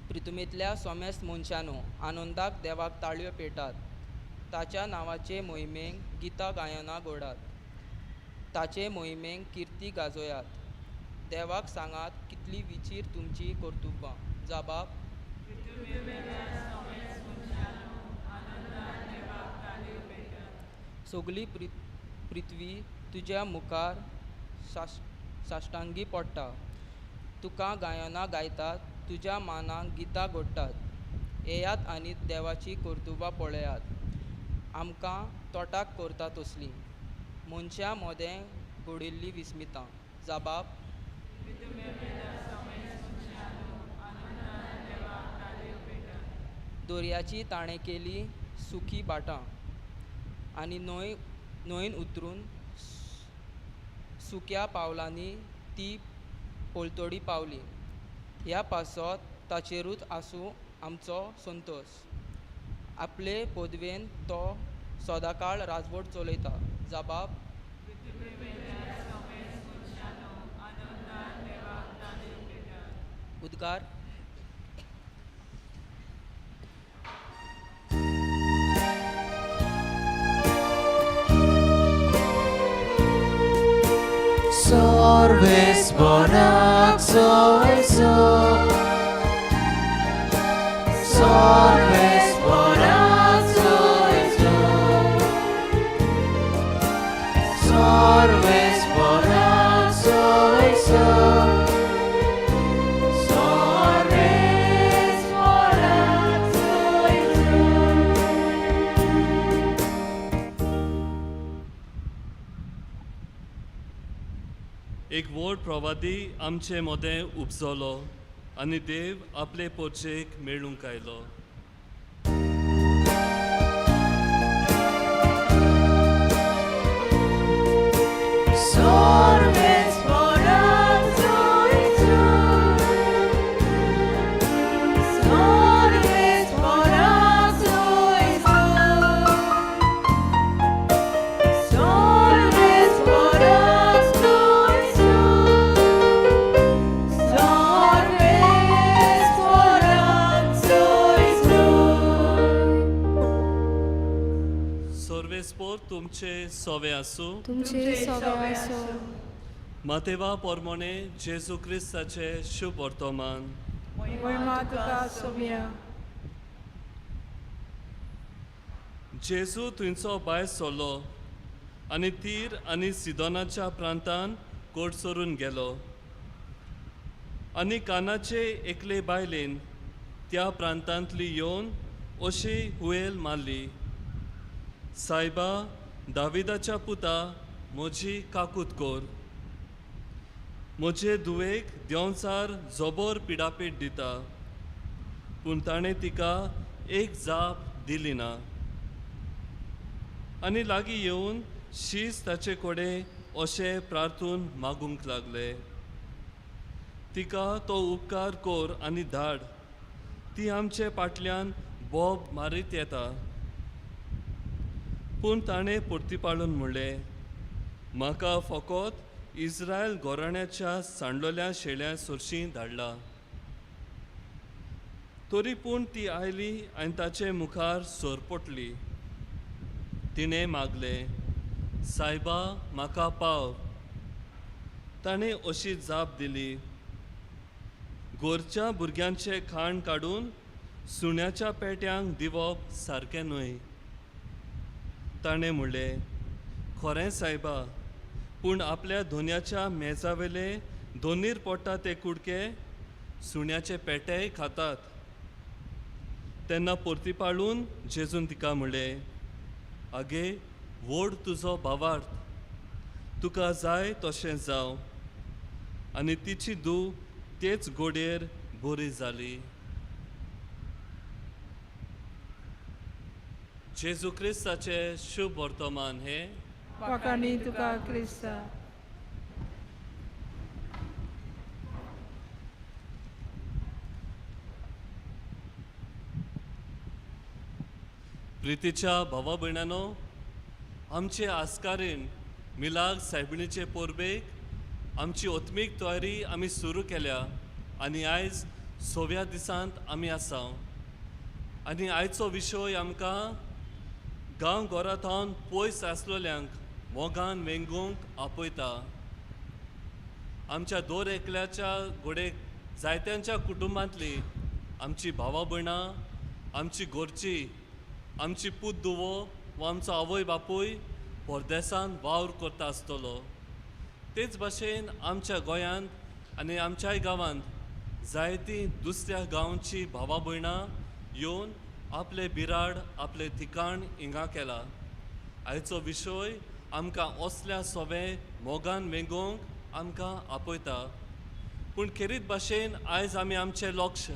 प्रितुमेंतल्या समेस्त मनशांनो, आनंदाक देवाक ताळयो पेटात. ताच्या नांवाचे मोहिमेक गितां गायनां घोडात. ताचे मोहिमेक किर्ती गाजोयात. देवाक सांगात कितली विचीर तुमची कर्तुबां. जबाब. सगली पृथ्वी तुज्या मुखार साश्टांगी पडटा. तुका गायनां गायतात. तुज्या मानाक गितां घोडटात. येयात आनी देवाची कर्तुबां पळयात. आमकां तोटाक करता तसलीं मनशां मोदें घोडिल्लीं विस्मितां. जबाब. दर्याची ताणें केली सुखी बाटां आनी न्हंयन उतरून सुक्या पावलांनी ती पोलतोडी पावली. ह्या पासत ताचेरूच आसूं आमचो संतोश. आपले पदवेन तो सदांकाळ राजवट चलयता. जबाब. उद्गार. Sorvesporak soiso. Sorvesporak soiso. Sorvesporak soiso. Sorvesporak soiso. एक व्हड प्रवादी आमचे मोदें उपजलो आनी देव आपले पोरचेक मेळूंक आयलो. Sorvesporak soiso. Sorvesporak soiso. Sorvesporak soiso. Sorvesporak soiso. सर्वेस्पोर तुमचे सोवे आसूं. तुमचे सगळे असो मातेवा पोरमोणे जेजू क्रिस्ताचे शुभ वर्तमान. महिमा तुका सोव्या जेजू थंयचो भायर सरलो आनी तीर आनी सिदोनाच्या प्रांतान कोट सोरून गेलो. आनी कानाचे एकले बायलेन त्या प्रांतांतली येवन अशी हुयेल मारली, सायबा दाविदाच्या पुता म्हजी काकूत कोर. म्हजे दुवेक देंवचार जोबोर पिडापीट दिता. पूण ताणें तिका एक जाप दिली ना. आनी लागीं येवन शीस ताचे कोडे अशें प्रार्थून मागूंक लागले, तिका तो उपकार कोर आनी धाड. ती आमचे फाटल्यान बोब मारीत येता. पूण ताणें परतीपाळून म्हणलें, म्हाका फकत इस्रायल घोराण्याच्या सांडलोल्या शेळ्या सुरशीं धाडला. तरी पूण ती आयली आनी ताचे मुखार सोरपटली. तिणें मागलें, सायबा म्हाका पाव. ताणें अशी जाप दिली, गोरच्या भुरग्यांचे खाण काडून सुण्याच्या पेट्यांक दिवप सारकें न्हय. ताणें म्हणलें, खरें सायबा, पूण आपल्या धोन्याच्या मेजावेले दोनीर पडटा ते कुडके सुण्याचे पेटेय खातात. तेन्ना परतीपाळून जेजून तिका म्हणलें, आगे व्हड तुजो भावार्थ, तुका जाय तशें जावं. आनी तिची धूव तेच घोडयेर बरी जाली. जेजू क्रिस्ताचे शुभ वर्तमान हे. वाकानी तुका क्रिस्ता प्रितीच्या भावा भयणांनो, आमचे आस्कारीण मिलाग सायबिणीचे पोरबेक आमची ओत्मीक तयारी आमी सुरू केल्या आनी आयज 6व्या दिसांत आमी आसा. आनी आयचो विशय आमकां गांव घरांतावन पयस आसलेल्यांक मोगान वेंगूंक आपयता. आमच्या दर एकल्याच्या घोडेक जायत्यांच्या कुटुंबांतली आमची भावा भयणां, आमची घरची, आमची पूत धुवो वा आमचो आवय बापूय परदेसांत वावर करता आसतलो. तेच भाशेन आमच्या गोंयांत आनी आमच्याय गांवांत जायतीं दुसऱ्या गांवची भावा भयणां येवन आपले बिराड, आपले ठिकाण हिंगा केला. आयचो विशय आमकां असल्या सोवे मोगान वेंगोवंक आमकां आपयता. पूण खेरीत भाशेन आयज आमी आमचें लक्ष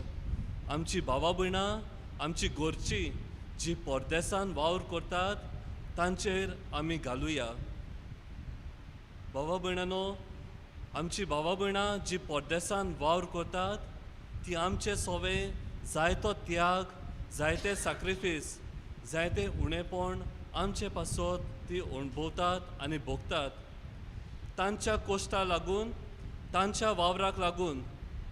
आमची भावा भयणां, आमची घरची जी परदेसांत वावर करतात तांचेर आमी घालुया. भावा भयणांनो, आमची भावा भयणां जी परदेसांत वावर करतात ती आमचे सोवे जायतो त्याग, जायते सॅक्रिफीस, जायते उणेपण आमचे पासत ती अणभवतात आनी भोगतात. तांच्या कोश्टा लागून, तांच्या वावराक लागून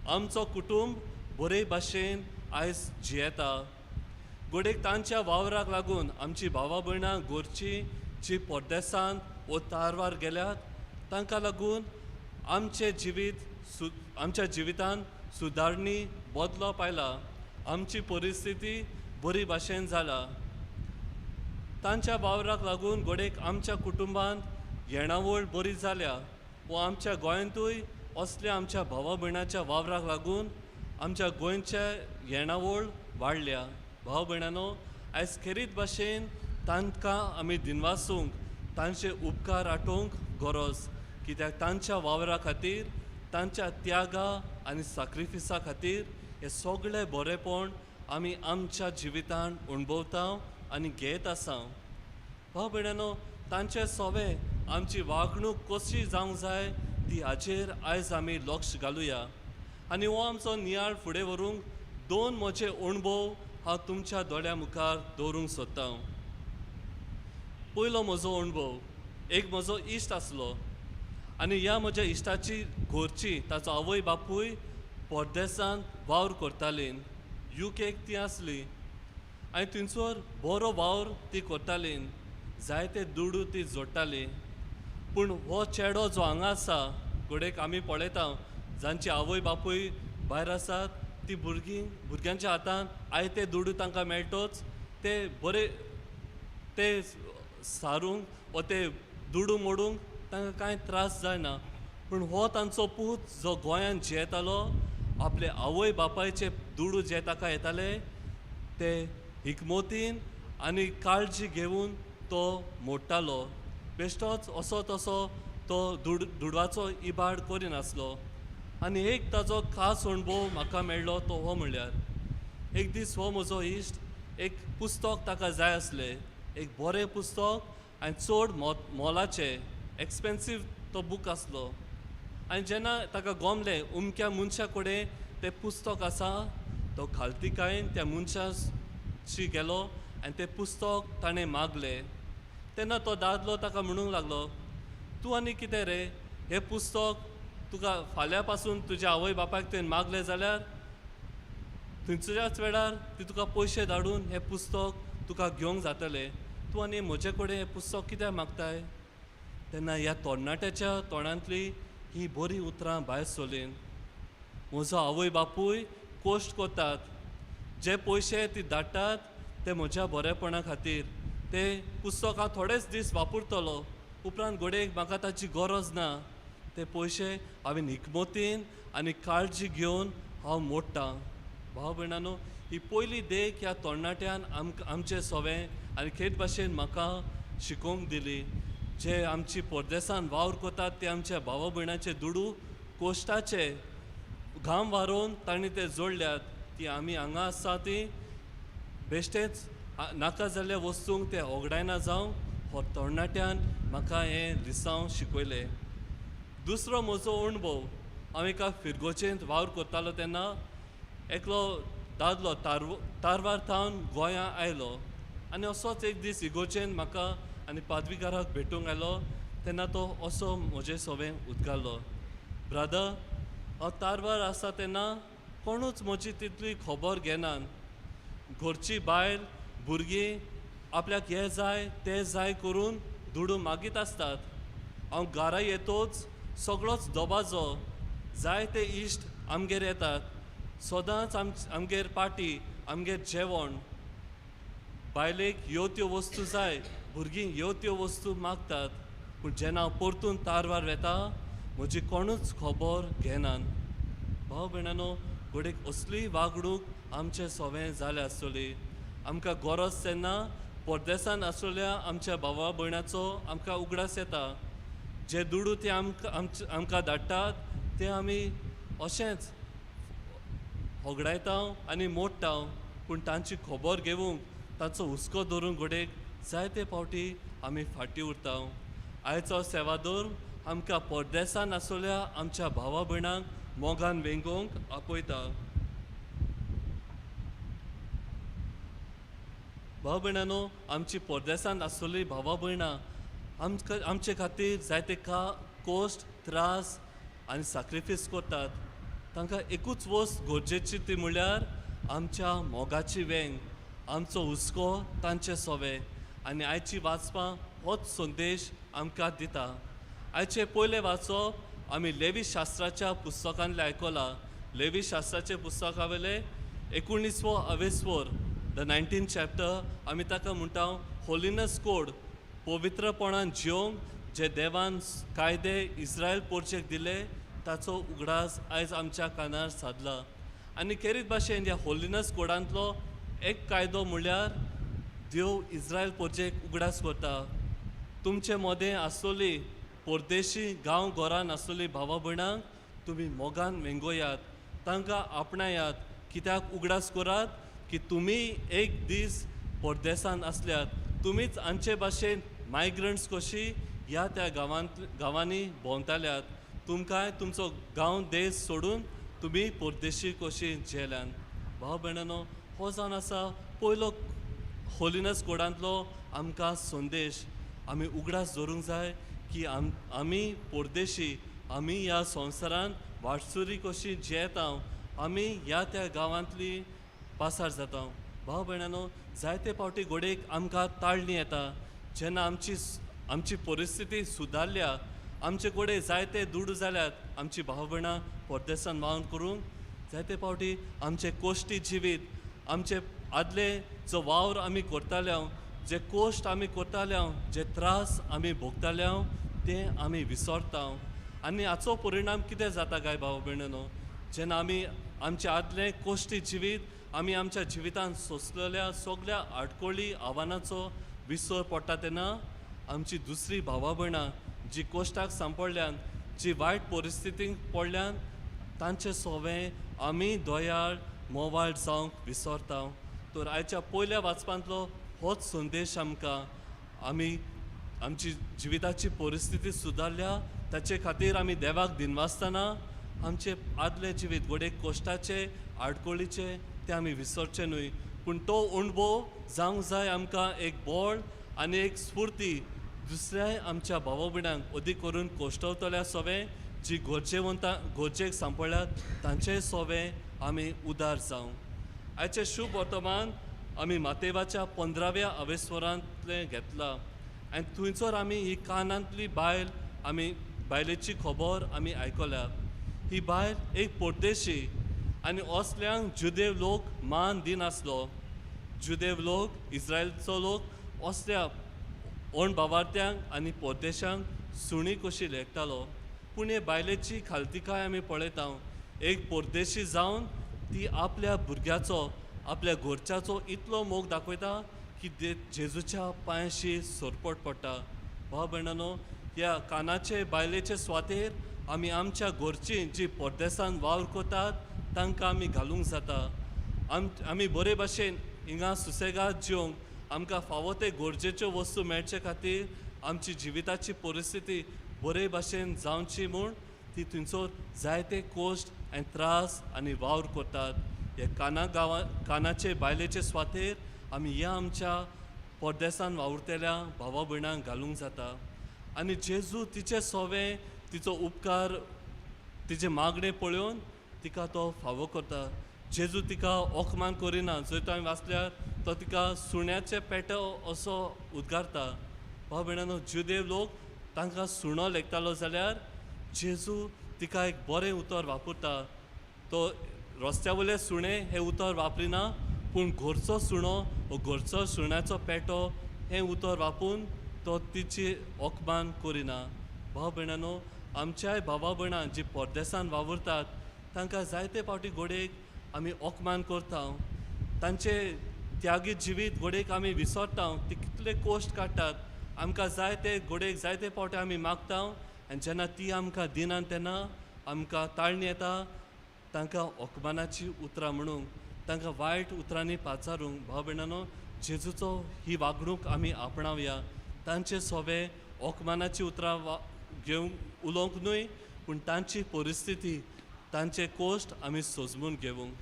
आमचो कुटुंब बरे भाशेन आयज जियेता. घोडेक तांच्या वावराक लागून आमची भावा भयणां घरची जी परदेसांत वो तारवार गेल्यात तांकां लागून आमच्या जिवितान सुदारणी बदलो पायला आमची परिस्थिती बरी भाशेन जाला तांच्या वावराक लागून घोडेक आमच्या कुटुंबांत येणावळ बरी जाल्या व आमच्या गोंयांतूय असल्या आमच्या भावा भयणाच्या वावराक लागून आमच्या गोंयच्या येणावळ वाडल्या भाव भयणानो आयज खेरीत भाशेन तांकां आमी दिनवासूंक तांचे उपकार आठोवंक गरज कित्याक तांच्या वावरा खातीर तांच्या त्यागा आनी सॅक्रिफिसा खातीर हे सगळे बरेपण आमी आमच्या जिवितान अणभवता आनी घेत आसा भाव भयणानो तांचे सोवे आमची वागणूक कशी जावंक जाय ती हाचेर आयज आमी लक्ष घालुया आनी हो आमचो नियाळ फुडें व्हरूंक दोन म्हजे अणभव हांव तुमच्या दोळ्या मुखार दवरूंक सोदतां पयलो म्हजो अणभव एक म्हजो इश्ट आसलो आनी ह्या म्हज्या इश्टाची घरची ताचो आवय बापूय परदेसांत वावर करतालीं युकेक ती आसली आनी थंयसर बरो वावर ती करतालीं जायते दुडू ती जोडटाली पूण हो चेडो जो हांगा आसा घोडेक आमी पळयता जांची आवय बापूय भायर आसात ती भुरग्यांच्या हातान आयते दुडू तांकां मेळटोच ते बरे ते सारूंक व ते दुडू मोडूंक तांकां कांय त्रास जायना पूण हो तांचो पूत जो गोंयांत जेतालो आपले आवय बापायचे दुडू जे ताका येताले ते हिकमतीन आनी काळजी घेवन तो मोडटालो बेश्टोच असो तसो तो दुडवाचो इबाड करिनासलो आनी एक ताजो खास अणभव म्हाका मेळ्ळो तो हो म्हणल्यार एक दीस हो म्हजो इश्ट एक पुस्तक ताका जाय आसलें एक बरें पुस्तक आनी चड मोलाचें एक्सपेन्सीव तो बूक आसलो आनी जेन्ना ताका गमलें उमक्या मनशा कडेन तें पुस्तक आसा तो खालतीकायेन त्या मनशाची गेलो आनी तें पुस्तक ताणें मागलें तेन्ना तो दादलो ताका म्हणूंक लागलो तूं आनी कितें रे हें पुस्तक तुका फाल्यां पासून तुज्या आवय बापायक तुवें मागलें जाल्यार थंयच्याच वेळार ती तुका पयशे धाडून हें पुस्तक तुका घेवंक जातलें तूं आनी म्हजे कडेन हें पुस्तक कित्याक मागताय तेन्ना ह्या तरणाट्याच्या तोंडांतली ही बरी उतरां भायर सरलीं म्हजो आवय बापूय कोश्ट करतात जे पयशे ती धाडटात ते म्हज्या बरेपणा खातीर ते पुस्तक हांव थोडेच दीस वापरतलो उपरांत घोडेक म्हाका ताची गरज ना ते पयशे हांवें हिकमतीन आनी काळजी घेवन हांव मोडटां भाव भयणानो ही पयली देख ह्या तरणाट्यान आमचें सोवें आनी खेत भाशेन म्हाका शिकोवंक दिली जे आमची परदेसान वावर करतात ते आमच्या भावा भयणाचे दुडू कोश्टाचे घाम वारोवन तांणी ते जोडल्यात ती आमी हांगा आसा ती बेश्टेच नाका जाल्ल्या वस्तूंक ते होगडायना जावं हो तरणाट्यान म्हाका हें लिसांव शिकयलें दुसरो म्हजो अणभव हांव एका फिरगोचेंत वावर करतालो तेन्ना एकलो दादलो तारवार थावन गोंयां आयलो आनी असोच एक दीस इगोर्जेन म्हाका आनी पादवीकाराक भेटूंक आयलो तेन्ना तो असो म्हजें सोवें उदकाल्लो ब्रदर हांव तारवार आसा तेन्ना कोणूच म्हजी तितली खबर घेनात घरची बायल भुरगीं आपल्याक हें जाय तें जाय करून दुडू मागीत आसतात हांव घरा येतोच सगळोच दबाजो जाय ते इश्ट आमगेर येतात सदांच आमगेर पार्टी आमगेर जेवण बायलेक ह्यो त्यो वस्तू जाय भुरगीं ह्यो त्यो वस्तू मागतात पूण जेन्ना हांव परतून तारवार वेता म्हजी कोणूच खबर घेनात भाव भयणानो घोडेक असली वागणूक आमचें सोवें जालें आसतली आमकां गरज तेन्ना परदेसान आसलेल्या आमच्या भावा भयणाचो आमकां उगडास येता जे दुडू ते आमकां धाडटात ते आमी अशेंच होगडायता आनी मोडटा पूण तांची खबर घेवंक तांचो हुस्को धरून घोडेक जायते फावटी आमी फाटीं उरता आयचो सेवादोर आमकां परदेसान आसलेल्या आमच्या भावा भयणांक मोगान वेंगोवंक आपयता भाव भयणानो आमची परदेसान आसलेली भावा भयणां आमचे खातीर जायते कोश्ट त्रास आनी सॅक्रिफीस करतात तांकां एकूच वस्त गरजेची ती म्हणल्यार आमच्या मोगाची वेंग आमचो हुस्को तांचे सोवें आनी आयची वाचपां होच संदेश आमकां दिता आयचे पयले वाचप आमी लेवी शास्त्राच्या पुस्तकांतले आयकलां लेवी शास्त्राचे पुस्तकावेले 19वो अवेस्वोर द 19th चॅप्टर आमी ताका म्हणटा होलिनस कोड पवित्रपणान जिवंक जे देवान कायदे इस्रायल पोरचेक दिले ताचो उगडास आयज आमच्या कानार सादला आनी खेरीत भाशेन ह्या होलिनस कोडांतलो एक कायदो म्हणल्यार देव इस्रायल पोरचेक उगडास करता तुमचे मदें आसलोली परदेशी गांव घरान आसलोली भावा भयणांक तुमी मोगान वेंगोयात तांकां आपणायात कित्याक उगडास करात की तुमी एक दीस परदेसान आसल्यात तुमीच आमचे भाशेन मायग्रंट्स कशी ह्या त्या गांवांनी भोंवताल्यात तुमकां तुमचो गांव देश सोडून तुमी परदेशी कशी जेल्यान भाव भयणांनो हो जावन आसा पयलो होलिनस कोडांतलो आमकां संदेश आमी उगडास दवरूंक जाय की आमी परदेशी आमी ह्या संवसारान वाटसुरी कशी जियेता आमी ह्या त्या गांवांतली पासार जाता भाव भयणांनो जायते फावटी घोडेक आमकां ताळणी येता जेन्ना आमची परिस्थिती सुदारल्या आमचे कडेन जायते दुडू जाल्यात आमची भाव भयणां परदेसान वावन करूंक जायते फावटी आमचे कोश्टी जिवीत आमचे आदले जो वावर आमी करताले जे कोश्ट आमी करताले जे त्रास आमी भोगताले ते आमी विसरता आनी हाचो परिणाम कितें जाता काय भाव भयणांनो जेन्ना आमी आमचे आदले कोश्टी जिवीत आमी आमच्या जिवितांत सोंसलेल्या सगळ्या आडकोळी आव्हानाचो विसर पडटा तेन्ना आमची दुसरी भावा भयणां जी कोश्टाक सांपडल्यान जी वायट परिस्थितींत पडल्यान तांचे सोवें आमी दोयाळ मोवाळ जावंक विसरता तर आयच्या पयल्या वाचपांतलो होच संदेश आमकां आमी आमची जिविताची परिस्थिती सुदारल्या ताचे खातीर आमी देवाक दिनवासतना आमचे आदले जिवीत घोडेक कोश्टाचे आडकोळीचे ते आमी विसरचे न्हय पूण तो अणभव जावंक जाय आमकां एक बळ आनी एक स्फूर्ती दुसऱ्याय आमच्या भावा भयणांक अदीक करून कोश्टवतल्या सोवें जी गोरजेक सांपडल्यात तांचेय सोवें आमी उदार जावं आयचे शुभ वर्तमान आमी मातेवाच्या 15व्या अवेस्वरांतले घेतला आनी थंयसर आमी ही कानांतली बायल आमी बायलेची खबर आमी आयकल्या ही बायल एक परदेशी आनी असल्यांक जुदेव लोक मान दिनासलो जुदेव लोक इस्रायलचो लोक असल्या ओण भावार्थ्यांक आनी परदेशांक सुणी कशी लेखतालो पूण हे बायलेची खालतिकाय आमी पळयता एक परदेशी जावन ती आपल्या भुरग्याचो आपल्या घरच्याचो इतलो मोग दाखयता की जेजूच्या पांयाशी सोरपट पडटा भाव भयणांनो ह्या कानाचे बायलेचे स्वातेर आमी आमच्या घरचीं जी परदेसान वावर करतात तांकां आमी घालूंक जाता आमी बरे भाशेन हिंगा सुसेगाद जिवंक आमकां फावो ते गरजेच्यो वस्तू मेळचे खातीर आमची जिविताची परिस्थिती बरे भाशेन जावची म्हूण ती थंयसर जायते कोश्ट आनी त्रास आनी वावर करतात हे कानाचे बायलेचे स्वातेर आमी ह्या आमच्या परदेसान वावुरतेल्या भावा भयणांक घालूंक जाता आनी जेजू तिचे सोवें तिचो उपकार तिचे मागणे पळोवन तिका तो फावो करता जेजू तिका ओकमान करिना जर तो हांवें वाचल्यार तो तिका सुण्याचे पेटो असो उद्गारता भाव भयणांनो जुदेव लोक तांकां सुणो लेखतालो जाल्यार जेजू तिका एक बरें उतर वापरता तो रस्त्या वयले सुणे हे उतर वापरिना पूण घरचो सुणो वो घरचो सुण्याचो पेटो हें उतर वापरून तो तिची ओकमान करिना भाव भयणांनो आमच्याय भावा भयणां जीं परदेसान वावुरतात तांकां जायते फावटी घोडेक आमी ओकमान करता तांचे त्यागी जिवीत घोडेक आमी विसरता ती कितले कोश्ट काडटात आमकां जायते घोडेक जायते फावटी आमी मागता आनी जेन्ना ती आमकां दिनात तेन्ना आमकां ताळणी येता तांकां ओकमानाची उतरां म्हणूंक तांकां वायट उतरांनी पाचारूंक भाव भयणांनो जेजूचो ही वागणूक आमी आपणावया तांचे सोबे ओकमानाची उतरां घेवंक उलोवंक न्हय पूण तांची परिस्थिती तांचे कोश्ट आमी सोजमून घेवंक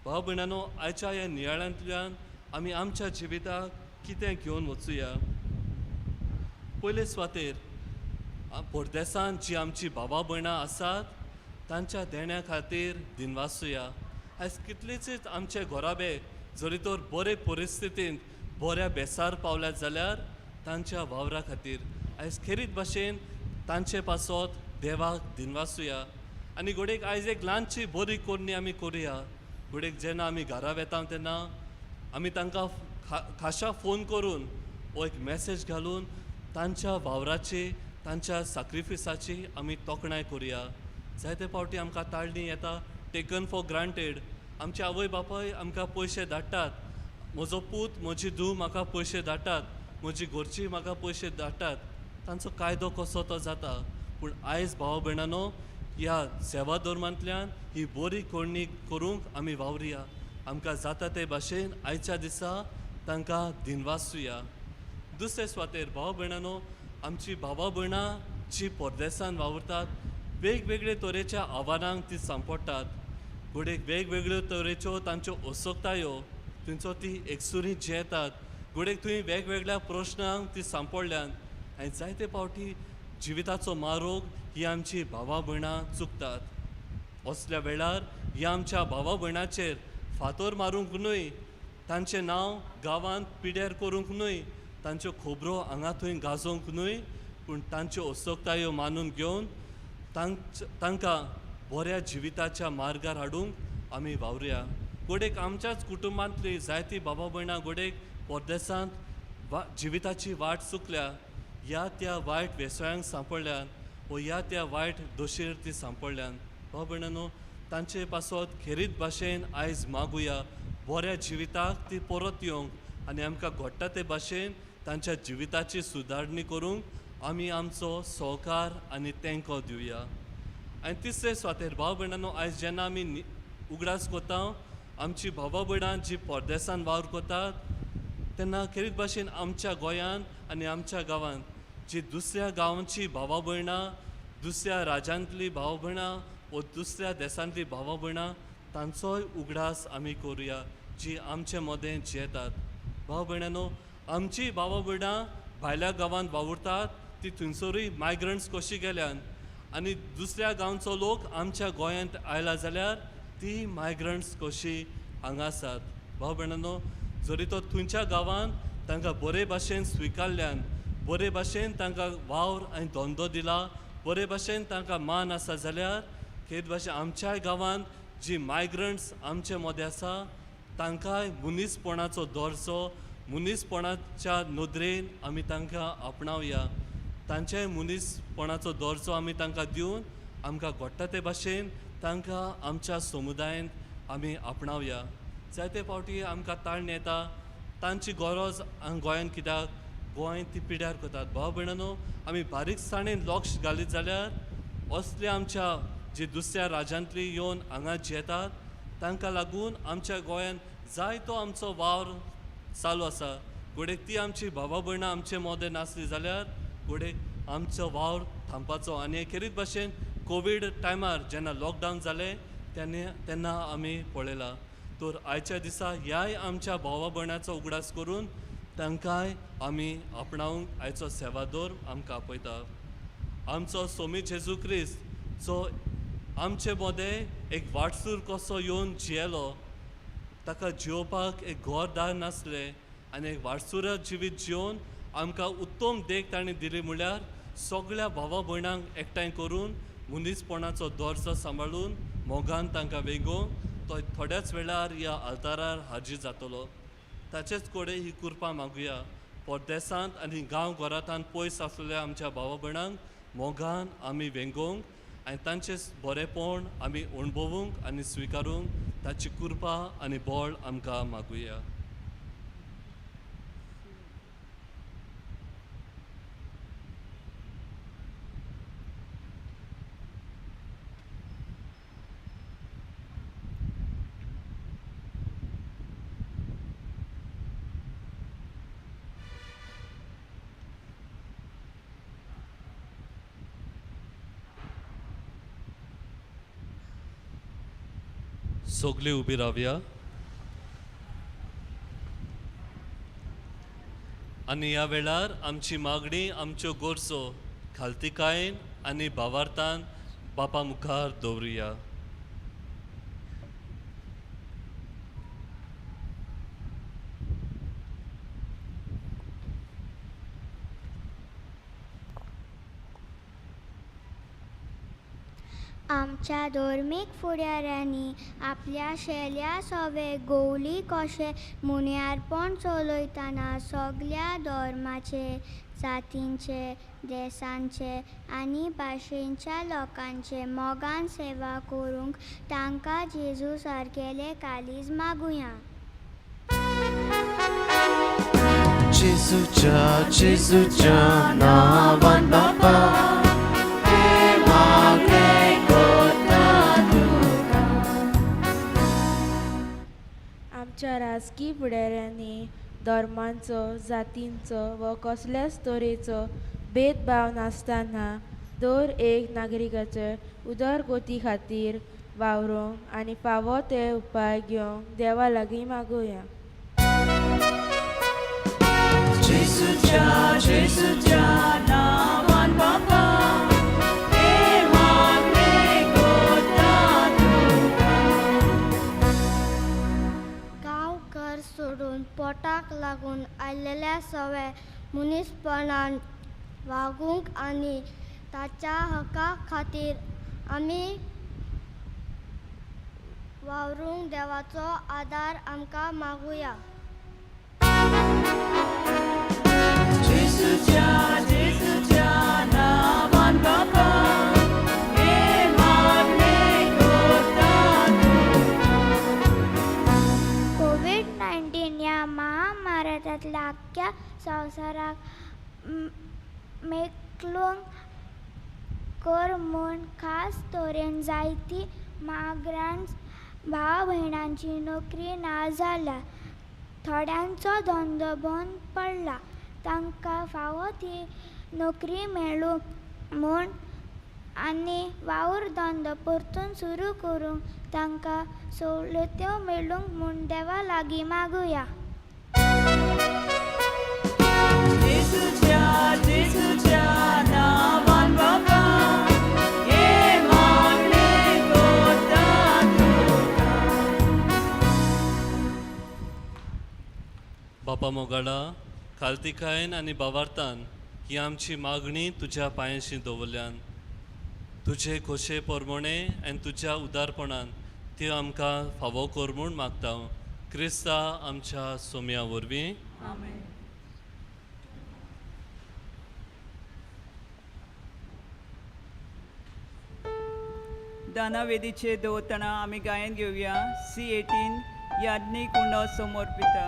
भाव भयणांनो आयच्या ह्या नियाळ्यांतल्यान आमी आमच्या जिविताक कितें घेवन वचुया पयले सुवातेर परदेसान जी आमची भावा भयणां आसात तांच्या देण्या खातीर दिनवासुया आयज कितलींच आमचे घोराबे जरी तर बरे परिस्थितींत बऱ्या बेसार पावल्यात जाल्यार तांच्या वावरा खातीर आयज खेरीत भाशेन तांचे पासत देवाक दिनवासुया आनी घोडेक आयज एक ल्हानशी बरी कोडणी आमी करुया. घोडेक जेन्ना आमी घरा वेता तेन्ना आमी तांकां खाशा फोन करून हो एक मॅसेज घालून तांच्या वावराची तांच्या सॅक्रिफिसाची आमी तोखणाय करुया. जायते फावटी आमकां ताळणी येता टेकन फॉर ग्रांटेड. आमचे आवय बापाय आमकां पयशे धाडटात, म्हजो पूत म्हजी धूव म्हाका पयशे धाडटात, म्हजी घरचीं म्हाका पयशे धाडटात, तांचो कायदो कसो तो जाता. पूण आयज भाव भयणांनो, ह्या सेवा धर्मांतल्यान ही बरी कोडणी करूंक आमी वावरया. आमकां जाता ते भाशेन आयच्या दिसा तांकां दिनवासुया. दुसरे सुवातेर भाव भयणांनो, आमची भावा भयणां जीं परदेसांत वावुरतात वेगवेगळे तरेच्या आव्हानांक ती सांपडटात. घोडेक वेगवेगळ्यो तरेच्यो तांच्यो उत्सुकतायो थंयचो ती एकसुरी जियेतात. घोडेक थंय वेगवेगळ्या प्रश्नांक ती सांपडल्यान आनी जायते फावटी जिविताचो मारोग ही आमची भावा भयणां चुकतात. असल्या वेळार ह्या आमच्या भावा भयणाचेर फातर मारूंक न्हय, तांचें नांव गांवांत पिड्यार करूंक न्हय, तांच्यो खबरो हांगा थंय गाजोवंक न्हय, पूण तांच्यो उत्सुकतायो मानून घेवन तांकां बऱ्या जिविताच्या मार्गार हाडूंक आमी वावरया. घोडेक आमच्याच कुटुंबांतली जायतीं भावा भयणां घोडेक परदेसांत जिविताची वाट चुकल्या. ह्या त्या वायट वेसळ्यांक सांपडल्यान वा ह्या त्या वायट दोशीर ती सांपडल्यान. भाव भयणांनो, तांचे पासत खेरीत भाशेन आयज मागुया बऱ्या जिविताक ती परत येवंक आनी आमकां घडटा ते भाशेन तांच्या जिविताची सुदारणी करूंक आमी आमचो सहकार आनी तेंको दिवया. आनी तिसरे सुवातेर भाव भयणांनो, आयज जेन्ना आमी उगडास कोता आमची भावा भयणां जीं परदेसांत वावर कोतात तेन्ना खेरीत भाशेन आमच्या गोंयांत आनी आमच्या गांवांत जी दुसऱ्या गांवांची भावा भयणां, दुसऱ्या राज्यांतली भावा भयणां वा दुसऱ्या देशांतली भावा भयणां तांचोय उगडास आमी करुया जी आमचे मदें जियेतात. भाव भयणांनो, आमची भावा भयणां भायल्या गांवांत वावुरतात ती थंयसरूय मायग्रंट्स कशी गेल्यान आनी दुसऱ्या गांवचो लोक आमच्या गोंयांत आयला जाल्यार ती मायग्रंट्स कशी हांगा आसात. भाव भयणांनो, जरी तो थंयच्या गांवांत तांकां बरे भाशेन स्विकारल्यान, बरे भाशेन तांकां वावर आनी धंदो दिला, बरे भाशेन तांकां मान आसा जाल्यार खेरीत भाशेन आमच्याय गांवांत जी मायग्रंट्स आमचे मदें आसा तांकांय मनीसपणाचो दर्जो, मनीसपणाच्या नदरेन आमी तांकां आपणावया. तांचेय मनीसपणाचो दर्जो आमी तांकां दिवन आमकां घडटा ते भाशेन तांकां आमच्या समुदायांत आमी आपणावया. जायते फावटी आमकां ताळणी येता तांची गरज गोंयांत कित्याक गोंय ती पिड्यार करतात. भाव भयणांनो, आमी बारीकसाणेन लक्ष घालीत जाल्यार असल्या आमच्या जी दुसऱ्या राज्यांतली येवन हांगा जियेतात तांकां लागून आमच्या गोंयांत जायतो आमचो वावर चालू आसा. घोडेक ती आमची भावा भयणां आमचे मदें नासली जाल्यार घोडेक आमचो वावर थांबपाचो. आनी खेरीत भाशेन कोवीड टायमार जेन्ना लॉकडावन जालें तेन्ना आमी पळयलां. तर आयच्या दिसा ह्याय आमच्या भावा भयणांचो उगडास करून तांकांय आमी आपणावंक आयचो सेवादोर आमकां आपयता. आमचो सोमी जेजू क्रिस्त जो आमचे मदें एक वाटसूर कसो येवन जियेलो, ताका जिवपाक एक घरदार नासलें आनी एक वाटसुरा जिवीत जिवन आमकां उत्तम देख ताणें दिली म्हळ्यार सगळ्या भावा भयणांक एकठांय करून मनीसपणाचो दर्जो सांबाळून मोगान तांकां वेगोवंक तो थोड्याच वेळार ह्या आल्तारार हाजीर जातलो. ताचेच कडेन ही कृपा मागुया. परदेसांत आनी गांव घरांतान पयस आसलेल्या आमच्या भावा भयणांक मोगान आमी वेंगोवंक आनी तांचें बरेपण आमी अणभवूंक आनी स्विकारूंक ताची कृपा आनी बळ आमकां मागुया. सगळीं उबी रावया आनी ह्या वेळार आमची मागणी आमच्यो गरजो खालतिकायेन आनी भावार्थान बापा मुखार दवरुया. आमच्या धर्मीक फुडाऱ्यांनी आपल्या शेल्या सवे गोवली कशें मुन्यारपण चलयतना सगळ्या धर्माचे जातींचे देशांचे आनी भाशेच्या लोकांचे मोगान सेवा करूंक तांकां जेजू सारकेले कालीज मागुया. जेजूच्या नांवान बापा हे मागणे कोता तुका. आमच्या राजकीय फुडाऱ्यांनी धर्मांचो जातींचो व कसल्याच तरेचो भेदभाव नासतना दर एक नागरिकाचे उदरगती खातीर वावरूंक आनी फावो ते उपाय घेवंक देवा लागीं मागुया. जेजूच्या नांवान बापा हे मागणे कोता तुका. गांव घर सोडून पोटाक लागून आयलेल्या सवे मनीसपणान वागूंक आनी ताच्या हक्का खातीर आमी वावरूंक देवाचो आदार आमकां मागुया. जेजूच्या नांवान बापा हे मागणे कोता तुका. कोविड-19 ह्या महामारांतल्या आख्ख्या संवसाराक मेकळूंक कर म्हूण खास तरेन जायतीं मायग्रंट्स भाव भयणांची नोकरी ना जाल्या. थोड्यांचो धंदो बंद पडला. तांकां फावो ती नोकरी मेळूं म्हूण आनी वावर धंदो परतून सुरू करूंक तांकां सवलत्यो मेळूंक म्हूण देवा लागीं मागुया. जेजूच्या नांवान बापा हे मागणे कोता तुका. बापा मोगाडा खालतिकायेन आनी भावार्थान ही आमची मागणी तुज्या पांयाशी दवरल्यान तुजे खोशे पोरमोणे आनी तुज्या उदारपणान ती आमकां फावो कर म्हूण मागता. क्रिस्ता आमच्या सोम्या वरवीं. दानावेदीचे दवरतना आमी गायन घेवया. C18 याज्ञिक उणो समर्पिता.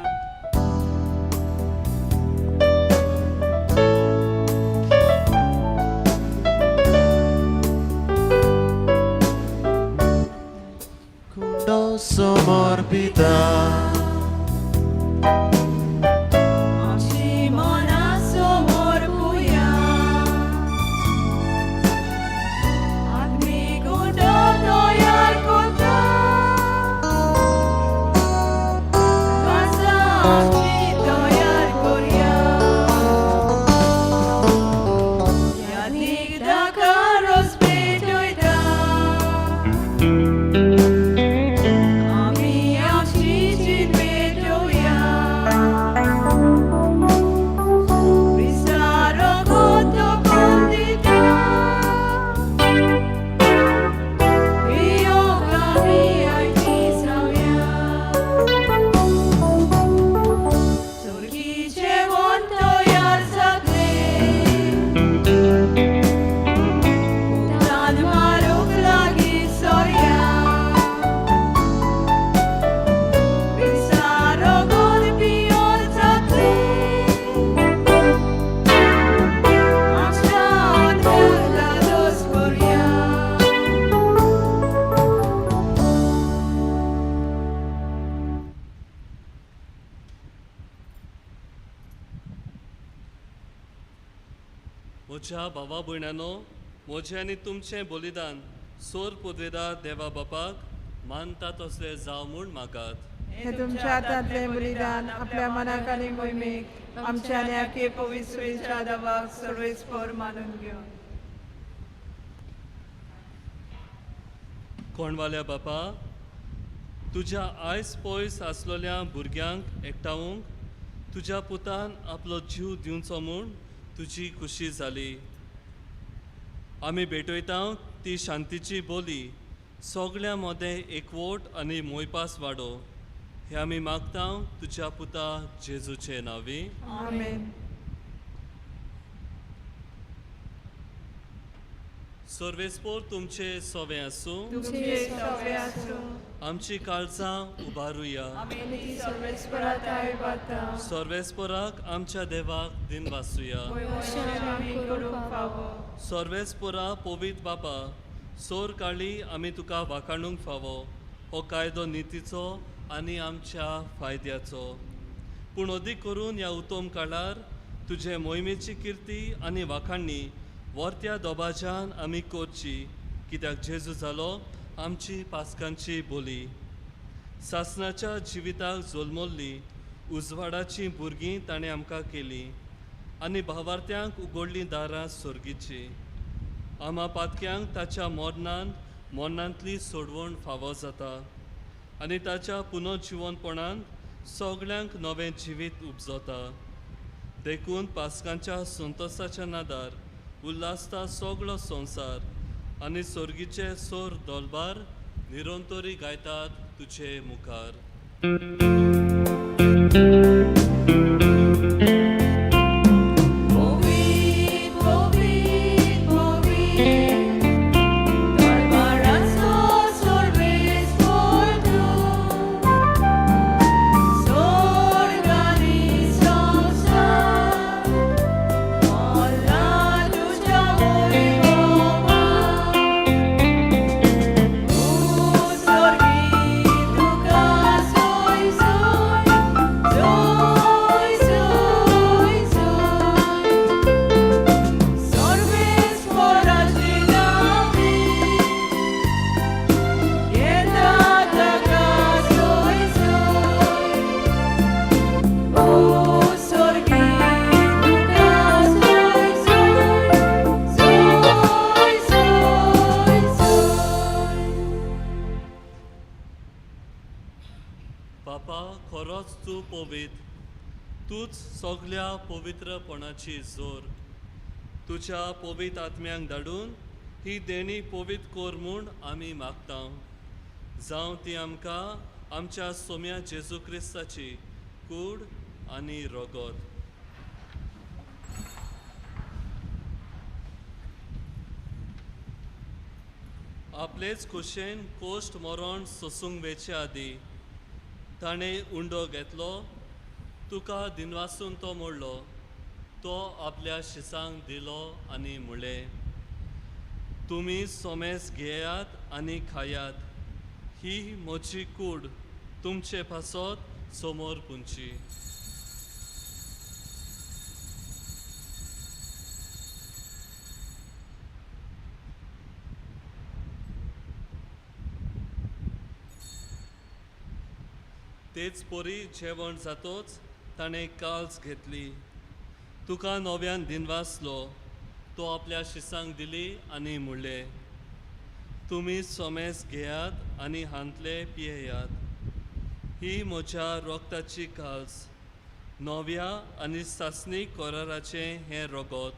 Kundo समर्पिता. आमची मना समर्पुया. आत्मिक उदो तयार कोता. कासा आमची तयार करूया. यादीक ताका रोस पेटयता. आमी आमची जीत पेटोवया. क्रिस्तारो कोतो कोण दिता. वियोग आमी आयची जावया. सुरगीचे वन तयार जातले. उक्तान मारूंक लागीं सरया. Cristiano gol pior जातले. आमच्या अंतरला दोस करूया. म्हज्या भावा भयणांनो, म्हजें आनी तुमचें बलिदान सोर पदवेदार देवा बापाक मानता तसलें जावं म्हूण मागात. हे तुमच्या हातांतले बलिदान आपल्या मनाक आनी मोहिमेक आमच्या आनी आख्खे पवित्रेच्या देवाक सर्वेस्पर मानून घेवन. कोणवाल्या बापा, तुज्या आयज पयस आसलोल्या भुरग्यांक एकठांवूंक तुज्या पुतान आपलो जीव दिवचो म्हूण तुजी खुशी जाली. आमी भेटयता ती शांतीची बोली सगळ्या मदें एकवट आनी मोयपास वाडो हे आमी मागता तुज्या पुता जेजूचे नांवी. आमेन. सर्वेस्पोर तुमचे सोवे आसूं. तुमचे सवे आसूं. आमची काळजां उबारुया. आमी सर्वेस्परात आयबाता. सर्वेस्पोराक आमच्या देवाक दिन वासुया. आमी करूंक फावो. सर्वेस्पोरा पवित्र बापा सोर काळी आमी तुका वाखाणूंक फावो हो कायदो नितीचो आनी आमच्या फायद्याचो. पूण अदीक करून ह्या उत्तम काळार तुजे मोहिमेची किर्ती आनी वाखाणणी वर्त्या दोबाज्यान आमी करची कित्याक जेजू जालो आमची पासकांची बोली. सासणाच्या जिविताक जल्मल्ली उजवाडाची भुरगीं ताणें आमकां केली आनी भावार्थ्यांक उगडलीं दारां सोर्गीची. आमा पातक्यांक ताच्या मरणांतली सोडवण फावो जाता आनी ताच्या पुनर्जिवनपणान सगळ्यांक नवें जिवीत उपजता. देखून पासकांच्या संतोसाच्या नादार उल्हासता सगळो संवसार आनी सोर्गीचे सोर दोलबार निरंतरी गायतात तुजे मुखार. बापा खरोच तूं पवित्र, तूच सगळ्या पवित्रपणाची जोर. तुज्या पवित्र आत्म्यांक धाडून ही देणी पवित्र कोर म्हूण आमी मागता. जावं ती आमकां आमच्या सोम्या जेजू क्रिस्ताची कूड आनी रगत. आपलेच कुशेन कोश्ट मरण सोसूंक वेचे आदी ताणें उंडो घेतलो, तुका दिनवासून तो मोडलो, तो आपल्या शिसांक दिलो आनी म्हणलें, तुमी सोमेस घेयात आनी खायात, ही म्हजी कूड तुमचे पासत समोर पुंची. तेच पोरी जेवण जातोच ताणें काल्स घेतली, तुका नव्यान दिनवासलो, तो आपल्या शिसांक दिली आनी म्हणलें, तुमी सोमेस घेयात आनी हांतले पियेयात, ही म्हज्या रोगताची काल्स, नव्या आनी सासणी कोराराचें हें रगत,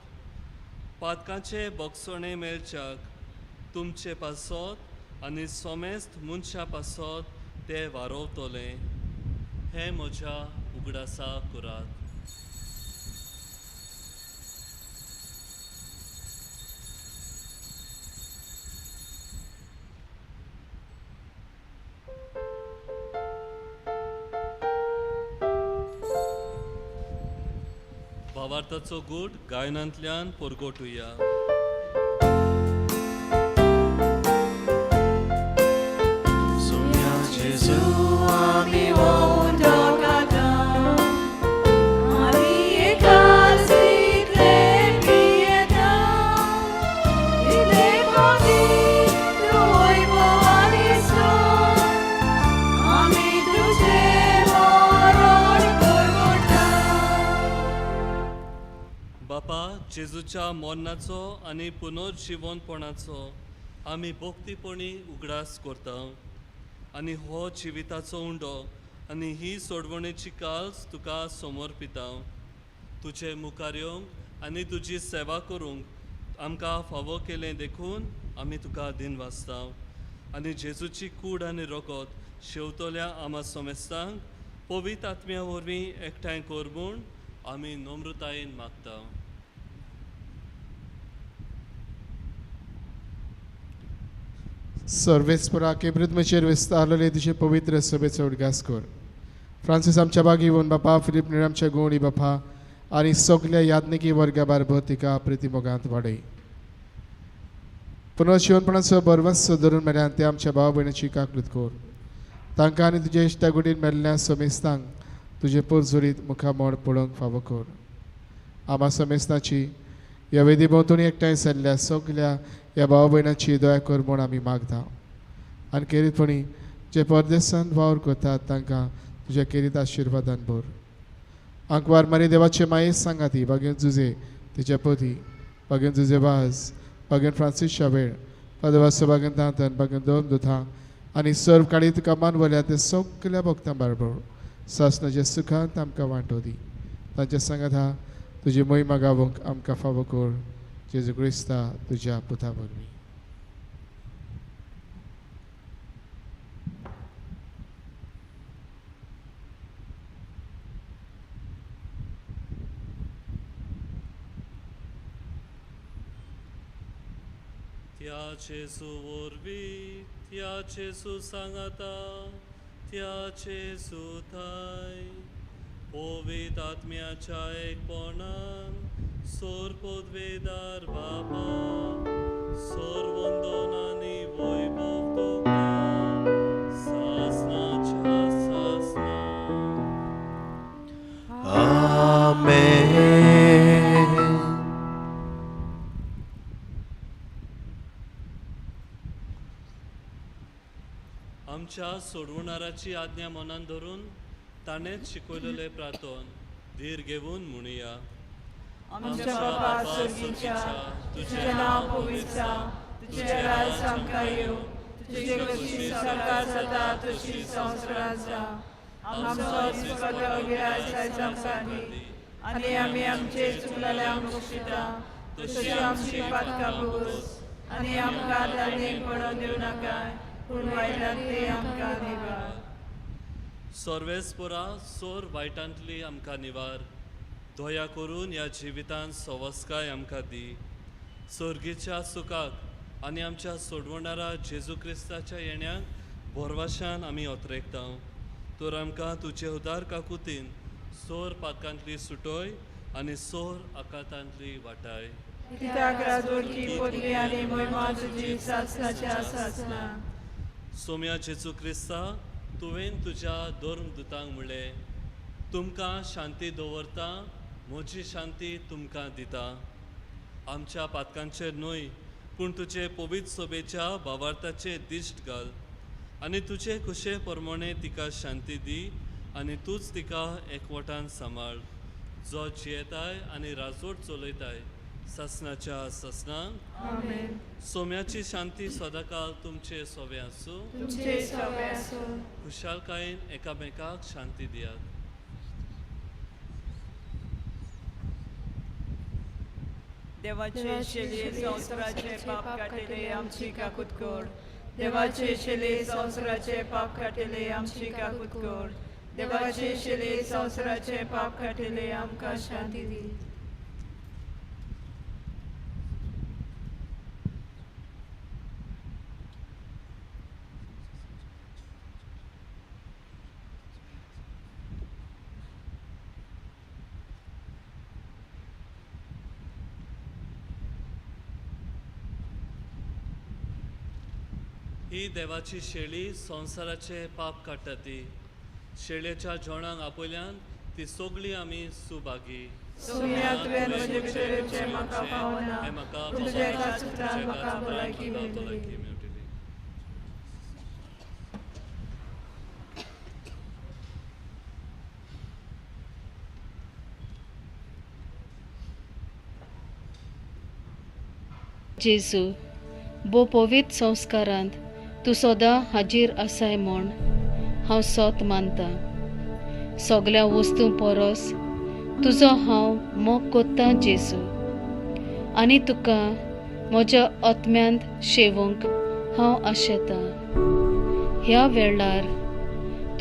पातकांचे बोगसणे मेलच्याक तुमचे पासत आनी सोमेस्त मनशा पासत ते वारोवतलें. हे म्हज्या उगडासा कुरात. भावार्थाचो गूट गायनांतल्यान परगोटुया. सोम्या जेजू आमी जेजूच्या मरणाचो आनी पुनर्जिवनपणाचो आमी भोक्तीपणी उगडास करता आनी हो जिविताचो उंडो आनी ही सोडवणेची काल्स तुका समर्पिता. तुजे मुखार येवंक आनी तुजी सेवा करूंक आमकां फावो केलें देखून आमी तुका दिन वाचतां आनी जेजूची कूड आनी रोगत शेवतोल्या आमा सोमेस्तांक पवित्र आत्म्या वरवीं एकठांय कोर म्हूण आमी नम्रतायेन मागता. सर्वेस्परा केब्रिदमेचेर विस्तारलेले तुजे पवित्र सभेचो उडगास कर. फ्रांसीस आमच्या बागी वन बापा, फिलिप नेर आमच्या गोवणी बापा आनी सगल्या याज्ञिकी वर्गा बारबर तिका प्रितीमोगांत वाडय. पुनर्जीवनपणाचो बरवंस धरून मेल्यान ते आमच्या भाव भयणीची काकूत कर. तांकां आनी तुजे इश्टागुडीन मेल्ल्या समेस्तांक तुजे परजुरीत मुखामोड पळोवंक फावो कर. आमा समेस्ताची ह्या वेदी भोंवतणी एकठांय जाल्ल्या सगल्या ह्या भाव भयणांची दया कर म्हूण आमी मागता. आनी खेरीतपणी जे परदेसांत वावर करतात तांकां तुज्या खेरीत आशिर्वादान भर. अंकवार मारी देवाचे माये सांगाती बागेन जुजे तिच्या पती बागेन जुजे वाज बागेन फ्रांसीस शावेळ पदवासो बागेन दांतन बागेन दोन दुथा आनी सर्व काळीत कमान वल्या ते सगल्या भक्तां बरोबर सासणाच्या सुखांत आमकां वांटो दी. तांच्या सांगात हा तुजी महिमा गावूंक आमकां फावो कर. जेजू क्रिस्ता तुज्या पुता वरवीं. त्या जेजू वरवीं त्या जेजू सांगाता त्या जेजू थाय पवित्र आत्म्याच्या एकपणान सोर पदवेदार बाबा सोर वंदनांनी वैभव तुका सासणाच्या सासणा. Amen. आमच्या सोडवणाराची आज्ञा मनान धरून ताणेच शिकवलेले प्रार्थन धीर घेवन म्हणुया. आमच्या बापा स्वर्गीच्या तुझे नाव पवित्र जावं, तुझे राज आमकां येवं, तुझे कशी सरकार जाता तशी संवसारांत जावं. आमचो दिसपतो गिराय आयज आमकां दी आनी आमी आमचे चुकलेल्यांक बक्षिता तशी आमची पातकां भोगोस आनी आमकां दाणेक पडोवन दिवं नाकाय पूण वायटांतली आमकां निवार. सर्वेस्परा सोर वायटांतली आमकां निवार. दया करून ह्या जिवितांत सवस्काय आमकां दी. सर्गीच्या सुखाक आनी आमच्या सोडवणारा जेजू क्रिस्ताच्या येण्याक बोरवाशान आमी ओतरेकता. तर आमकां तुजे उदार काकुतीन सोर पातकांतली सुटोय आनी सोर आकांतांतली वाटाय. कित्याक राजवटी पदवी आनी महिमा तुजी सासणाच्या सासणा. सोम्या जेजू क्रिस्ता तुवें तुज्या धर्म दुतांक म्हणलें तुमकां शांती दवरता म्हजी शांती तुमकां दिता. आमच्या पातकांचेर न्हय पूण तुजे पवित्र सभेच्या भावार्थाचे दिश्ट घाल आनी तुजे कुशे प्रमाणे तिका शांती दी आनी तूंच तिका एकवटान सांबाळ. जो जियेताय आनी राजवट चलयताय सासणाच्या सासणांक. आमेन. सोम्याची शांती सदांकाळ तुमचे सोबे आसूं. तुमचे सवे आसूं. खुशालकायेन एकामेकाक शांती दियात. देवाचे शेले संवसाराचे पाप काटिले आमची काकूत कर. देवाचे शेले संवसाराचे पाप काटिले आमची काकूत कर. देवाचे शेले संवसाराचे पाप काटिले आमकां शांती दी. ही देवाची शेळी संवसाराचे पाप काडटा ती. शेळयेच्या जेवणाक आपयल्यान ती सगळी आमी सुभागी. सोम्या तुवें म्हजे भितरचे म्हाका पावना पूण तुज्या एका सुत्रान म्हाका भलायकी मेळटली. जेजू बो पवित्र संस्कारांत तूं सदां हाजीर आसाय म्हूण हांव सोत मानतां. सगल्या वस्तू परस तुजो हांव मोग कोत्तां जेजू आनी तुका म्हज्या आत्म्यांत शेवूंक हांव आशेतां. ह्या वेळार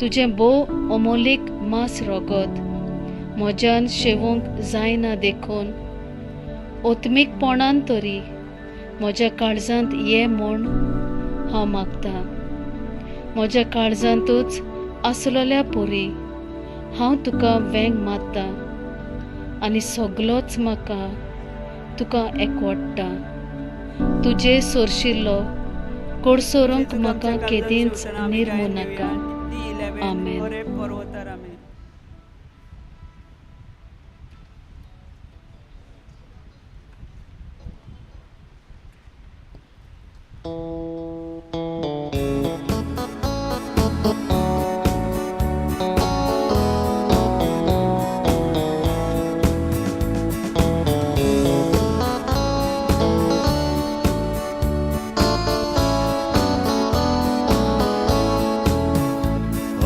तुजें भोव अमोलीक मांस रोगत म्हज्यान शेवूंक जायना देखून ओत्मीकपणान तरी म्हज्या काळजांत ये म्हूण हांव मागतां. म्हज्या काळजांतूच आसलोल्या पोरी हांव तुका वेंग मारतां आनी सगलोच म्हाका तुका एकवटटा. तुजे सोरशिल्लो कोडसोरूंक म्हाका केदींच निर्मू नाका. आमेन. पर्वतार आमेन.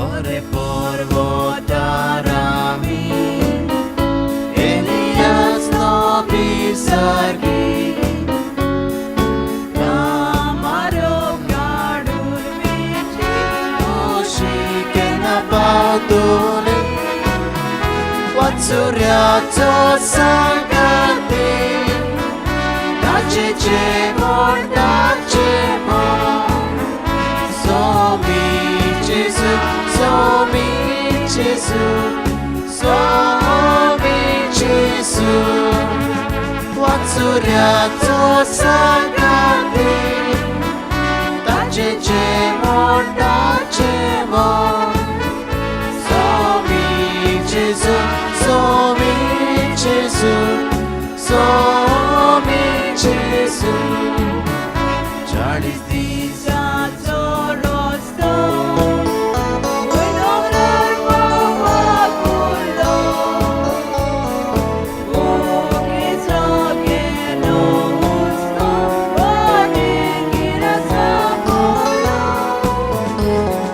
Ore porvotarami, Elias no pisargi, Kamarok vici, Oshike napadule, Watsuriato sangati, Dacecemon, Somi Gesù, Somi Gesù, Somi Gesù, Watsuriato sangati, Dacecemon, Somi Gesù, Somi Gesù, Somi Gesù. Charles Disa Zorosto, Unomrar Papaculo, Ukizoke no Musto, Vanigira Sabola,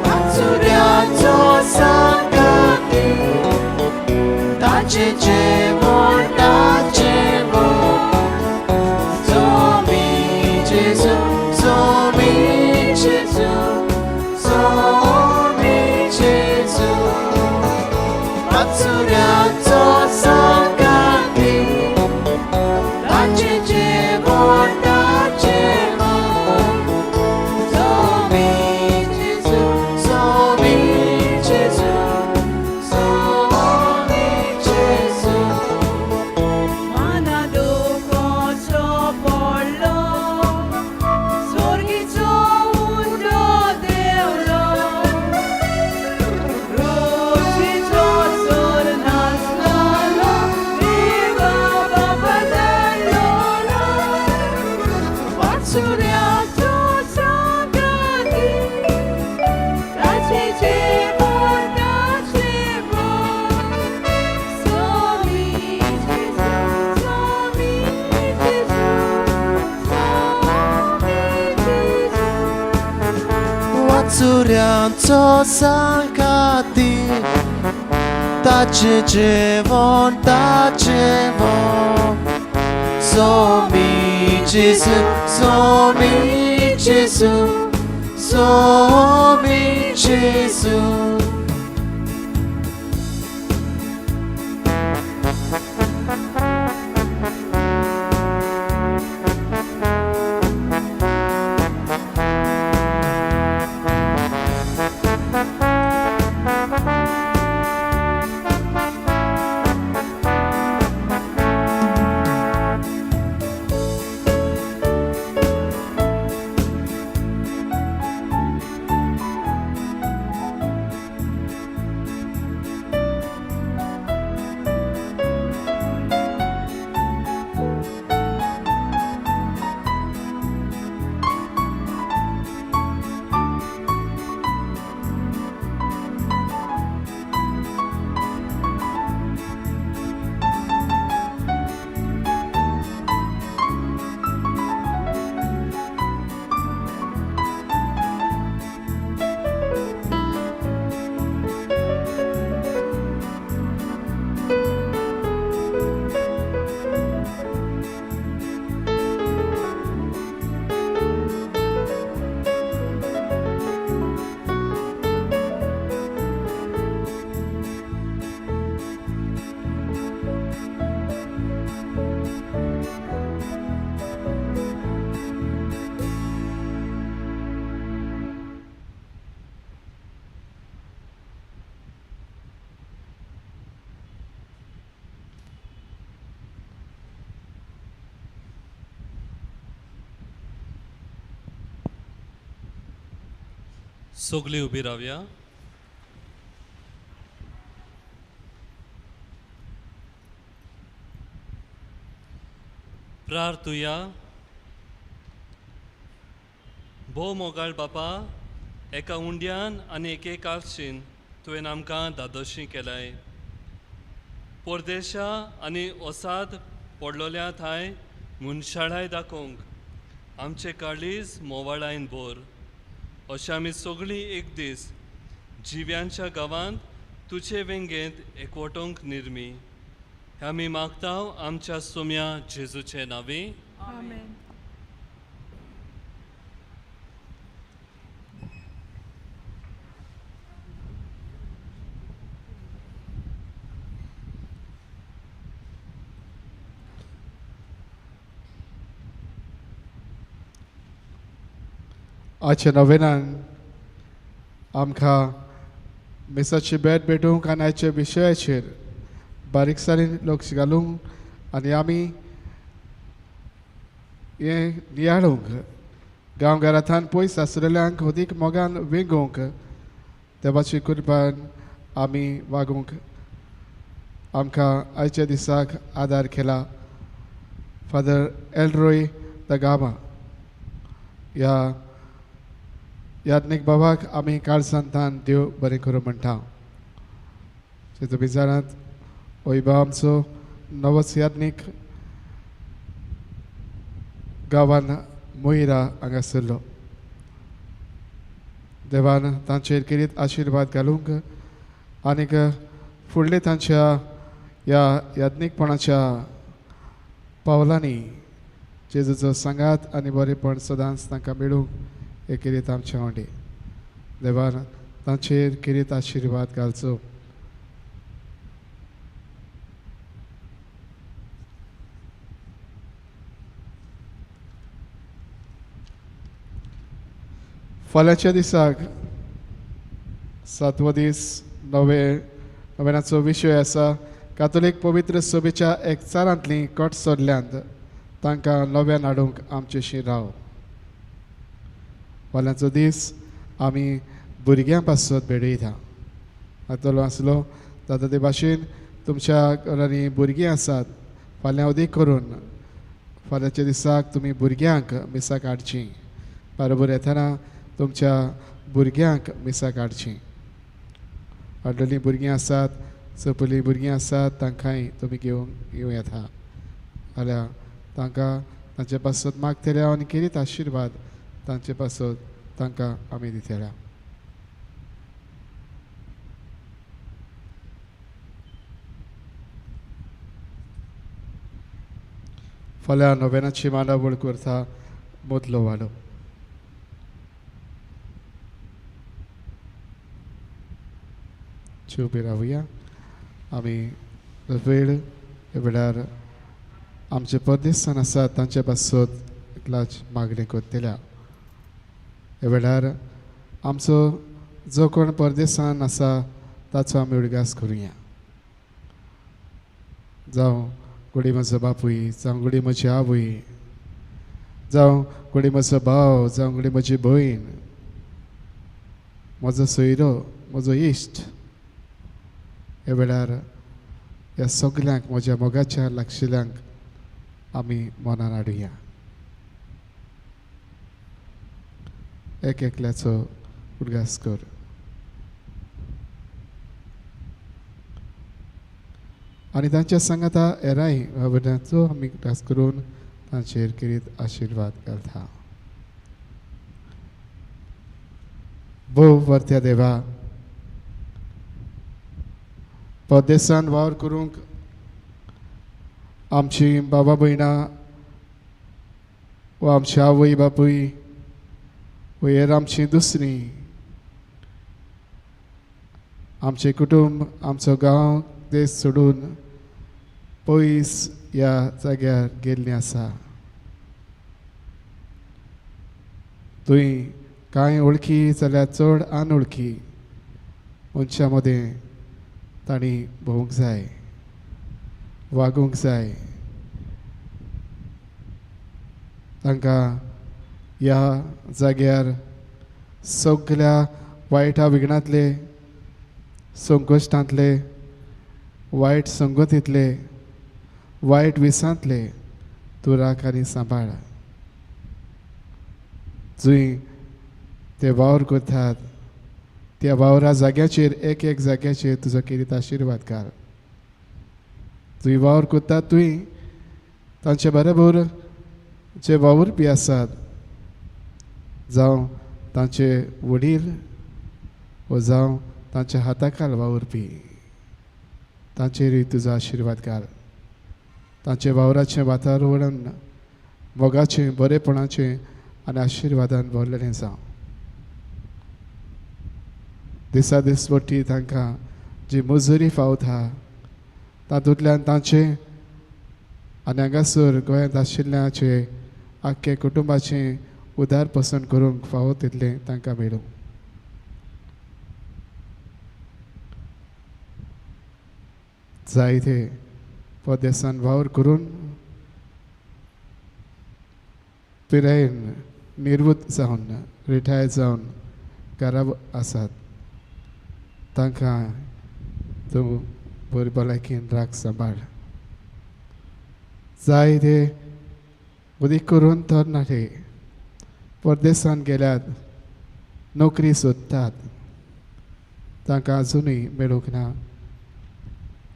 Watsuriato sangati, Dacecemon, Somi Gesù, Somi Gesù, Somi Gesù. Watsuriato sangati, Dacecemon, Somi Gesù, Somi Gesù, Somi Gesù. Manaduko Sopolo, Sorgico Undo Deulo, Rosico Sornaslalo, Viva Papadello, Watsuriato Sangati, Dacecemo, Somi Gesù, Somi Gesù, Watsuriato sangati, Dacecemon, Somi Gesù, Somi Gesù, Somi Gesù. सगळीं उबी रावया. प्रार्थुया. भोव मोगाळ बापा, एका उंड्यान आनी एकेकाशीन तुवें आमकां दादोशी केलाय. परदेशा आनी ओसाद पडलोल्या थंय मनशाळाय दाखोवंक आमचे काळीज मोवाळायन भोर. अशें आमी सगळीं एक दीस जिव्यांच्या गांवांत तुजे वेंगेंत एकवटोंक निर्मी. हें आमी मागतांव आमच्या सोम्या जेजूचे नांवी. आमेन. आजच्या नोवेनान आमकां मिसाची भेट भेटूंक आनी आयच्या विशयाचेर बारीकसाणेन लक्ष घालूंक आनी आमी हें नियाळूंक गांवघरांतल्यान पयस आसलेल्यांक अदीक मोगान वेंगोवंक देवाची कृपान आमी वागूंक आमकां आयच्या दिसाक आदार केला. फादर एल्रोय द गामा ह्या याज्ञीक बाबाक आमी काळजांतल्यान देव बरें करूं म्हणटा. तुमी जाणात होय बाब आमचो नवोच याज्ञीक गांवान मोहिरा हांगासरलो. देवान तांचेर किरीत आशिर्वाद घालूंक आनीक फुडले तांच्या ह्या याज्ञीकपणाच्या पावलांनी जेजूचो सांगात आनी बरेपण सदांच तांकां मेळूंक हे किरीत आमचे वांगडी. देवान तांचेर किरीत आशिर्वाद घालचो. फाल्यांच्या दिसाक 7वो दीस नोवेनाचो विशय आसा कातोलीक पवित्र सभेच्या एकचारांतली कट सोडल्यांत तांकां नव्यान हाडूंक आमचेशी राव. फाल्यांचो दीस आमी भुरग्यां पासत भेटयता. आतालो आसलो जाता ते भाशेन तुमच्या घरांनी भुरगीं आसात फाल्यां अदीक करून फाल्यांच्या दिसाक तुमी भुरग्यांक मिसाक हाडचीं. बरोबर येतना तुमच्या भुरग्यांक मिसाक हाडचीं. हाडलेलीं भुरगीं आसात चपलीं भुरगीं आसात तांकांय तुमी घेवंक येता. जाल्यार तांकां तांचे पासत मागतल्या आनी किरीत आशिर्वाद तांचे पासत तांकां आमी दितल्या. फाल्यां नोवेनाची मांडावळ करता मदलो वाडो. उबी रावया. आमी वेळ हे वेळार आमचे परदेसान आसात तांचे पासत एकलाच मागणी करतल्या. हे वेळार आमचो जो कोण परदेसान आसा ताचो आमी उडगास करुया. जावं कोणी म्हजो बापूय जावं कोणी म्हजी आवय जावं कोणी म्हजो भाव जावं कोणी म्हजी भयण म्हजो सोयरो म्हजो इश्ट हे वेळार ह्या सगल्यांक म्हज्या मोगाच्या लागशिल्यांक आमी मनान हाडुया. एक एकल्याचो उडगास कर. आनी तांच्या सांगाता हेराय भावनांचो आमी उडगास करून तांचेर किरीत आशिर्वाद घालता. भोव वर्त्या देवा, परदेसान वावर करूंक आमची बाबा भयणां व आमची आवय बापूय व हेर आमची दुसरीं आमचे कुटुंब आमचो गांव देश सोडून पयस ह्या जाग्यार गेल्लीं आसा. तुवें कांय वळखी जाल्यार चड अनवळखी मनशां मदें तांणी भोवंक जाय, वागूंक जाय. तांकां ह्या जाग्यार सगळ्या वायटा विघ्नांतले संकश्टांतले वायट संगतींतले वायट विसांतले तूं राख आनी सांबाळ जंय ते वावर करतात त्या वावरा जाग्याचेर एक एक जाग्याचेर तुजो किरीत आशिर्वाद घाल जंय वावर करतात तुवें तांचे बरोबर जे वावुरपी आसात जावं तांचे वडील वा जावं तांच्या हाताखाल वावुरपी तांचेरूय तुजो आशिर्वाद घाल तांचे वावराचें वातावरण मोगाचें बरेपणाचें आनी आशिर्वादान भरलेलें जावं दिसा दीस वटी तांकां जी मजुरी फावता तातूंतल्यान तांचें आनी हांगासर गोंयांत आशिल्ल्याचे आख्खे कुटुंबाचें उदार पसंत करूंक फावो तितलें तांकां मेळूं जायते परदेसान वावर करून पिरायेन निर्वृत्त जावन रिटायर जावन घरा आसात तांकां तूं बरे भलायकेन राख सांबाळ जायते उदीक करून तरणाटे परदेसान गेल्यात नोकरी सोदतात तांकां आजुनूय मेळूंक ना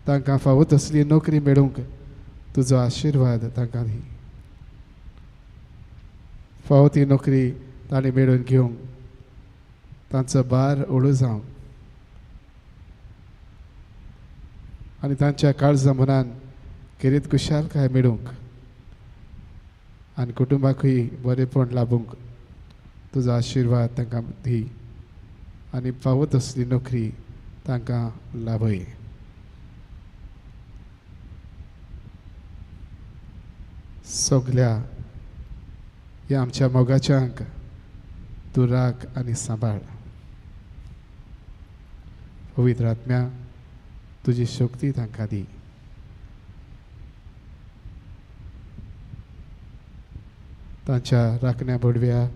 तांकां फावो तसली नोकरी मेळूंक तुजो आशिर्वाद तांकां दी फावो ती नोकरी तांणी मेळून घेवंक तांचो भार उडो जावं आनी तांच्या काळजा मनान किरीत खुशालकाय मेळूंक आनी कुटुंबाकूय बरेपण लाभूंक तुजो आशिर्वाद तांकां दी आनी फावो तसली नोकरी तांकां लाभय सगल्या ह्या आमच्या मोगाच्यांक तूं राख आनी सांबाळ पवित्र आत्म्या तुजी शक्ती तांकां दी तांच्या राखण्या बडव्या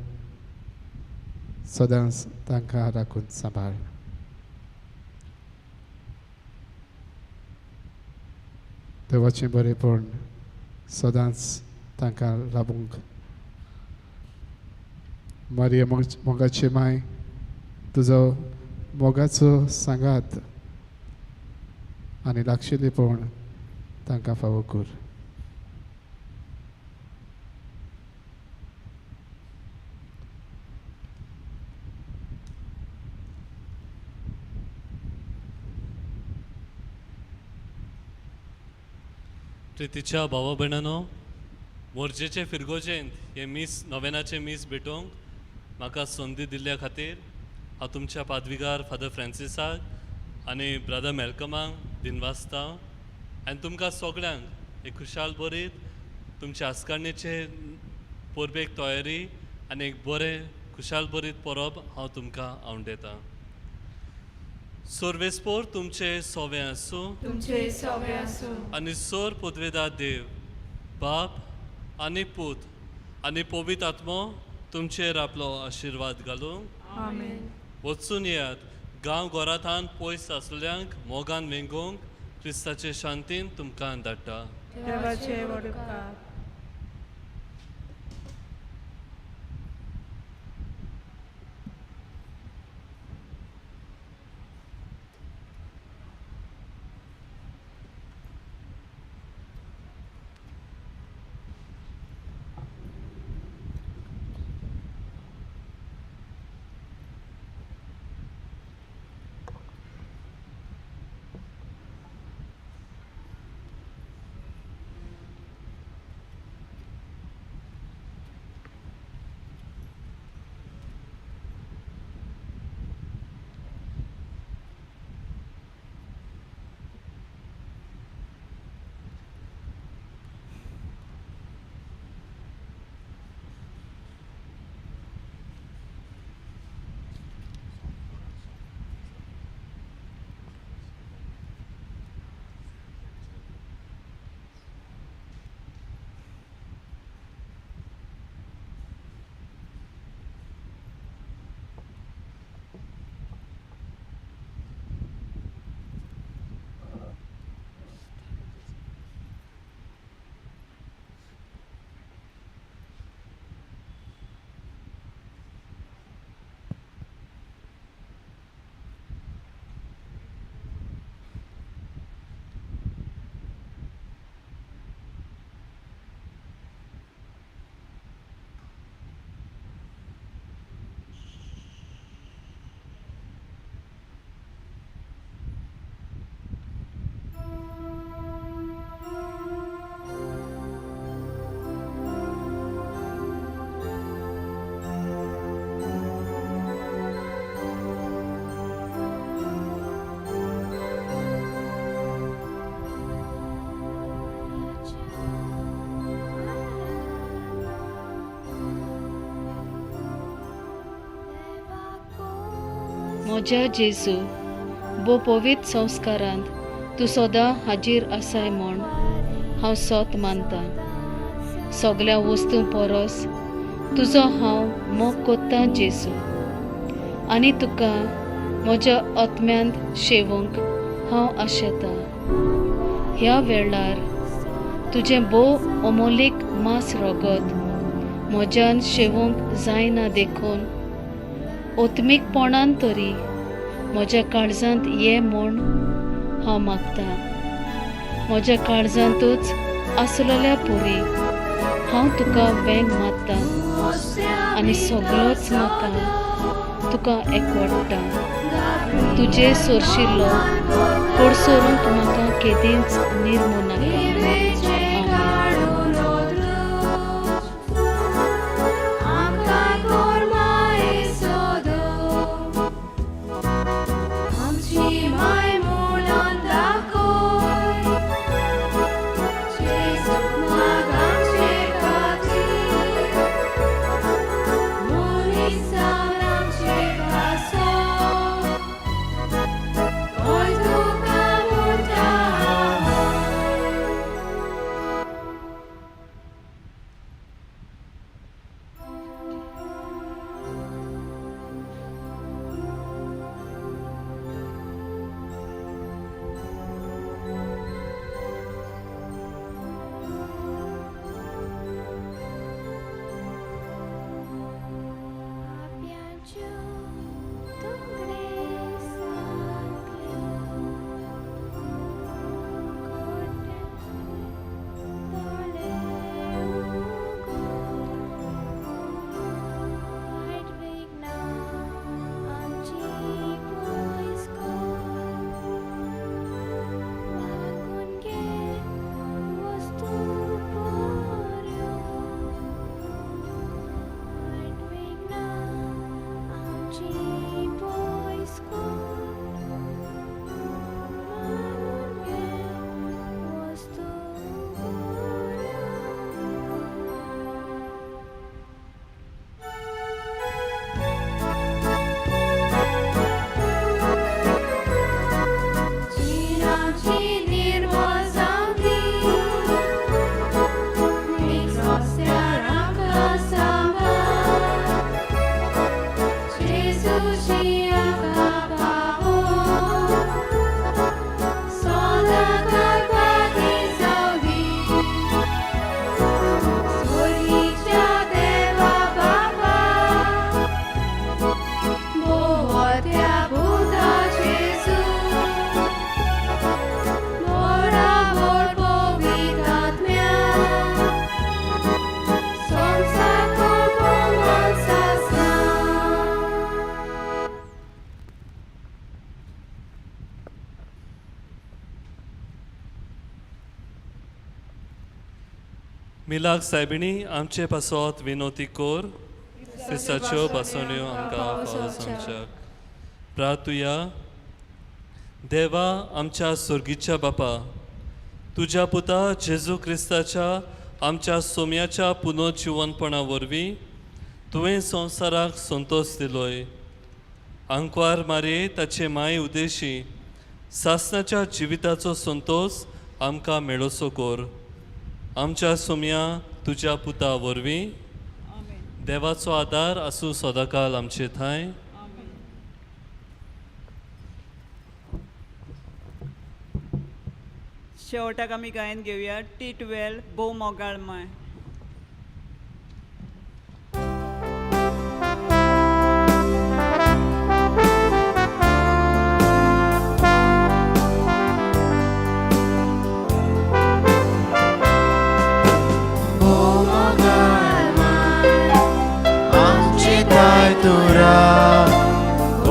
सदांच तांकां राखून सांबाळ देवाचें बरेपण सदांच तांकां लाभूंक मारिया मोगाचे माय तुजो मोगाचो सांगात आनी लागशिल्लेपण तांकां फावो कर प्रितीच्या भावा भयणांनो मोरजेचे फिरगोजेंत हे मीस नोवेनाचे मीस भेटोवंक म्हाका संदी दिल्ल्या खातीर हांव तुमच्या पादविकार फादर फ्रांसिसाक आनी ब्रदर मॅल्कमाक दिनवासता आनी तुमकां सगळ्यांक एक खुशाल बरीत तुमच्या आसकारणीचे पोरबेक तयारी आनी एक बरें खुशाल बरीत परब हांव तुमकां आवडयतां सोर्वेस्पोर तुमचे सोवे आसूं तुमचे सवे आसूं आनी सोर पदवेदार देव बाप आनी पूत आनी पवित्र आत्मो तुमचेर आपलो आशिर्वाद घालूं आमेन वचून येयात गांव घरांतान पयस आसल्यांक मोगान वेंगोवंक क्रिस्ताचे शांतीन तुमकां धाडटा देवाचे वडकार म्हज्या जेजू बो पवित्र संस्कारांत तूं सदां हाजीर आसाय म्हूण हांव सोत मानतां. सगळ्या वस्तू परस तुजो हांव मोग कोत्तां जेजू, आनी तुका म्हज्या आत्म्यांत शेवूंक हांव आशेतां. ह्या वेळार तुजें भोव अमोलीक मांस रगत म्हज्यान शेवूंक जायना देखून ओत्मीकपणान तरी म्हज्या काळजांत ये म्हूण हांव मागतां. म्हज्या काळजांतूच आसलेल्या पुरी हांव तुका वेंग मागतां आनी सगळोच म्हाका तुका एकवडटा. तुजे सोरशिल्लो कोडसोरूंक म्हाका केदींच निर्मू नाका. मिलाक सायबिणी आमचे पासत विनोती कोर फिसाच्यो बासोन्यो आमकां फावो सांगच्याक. प्रार्थुया. देवा आमच्या सुर्गीच्या बापा, तुज्या पुता जेजू क्रिस्ताच्या आमच्या सोम्याच्या पुनर्जिवनपणा वरवीं तुवें संवसाराक संतोश दिलोय. आंकवार मारये ताचे माय उद्देशी सासणाच्या जिविताचो संतोष आमकां मेळोसो कोर. आमच्या सोम्या तुज्या पुता वरवीं देवाचो आदार आसूं सदांकाल आमचे थंय. शेवटाक आमी गायन घेवया T12 भोव मोगाळ माय.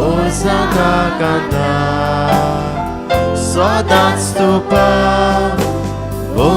Osana canta, só dança tu pá, o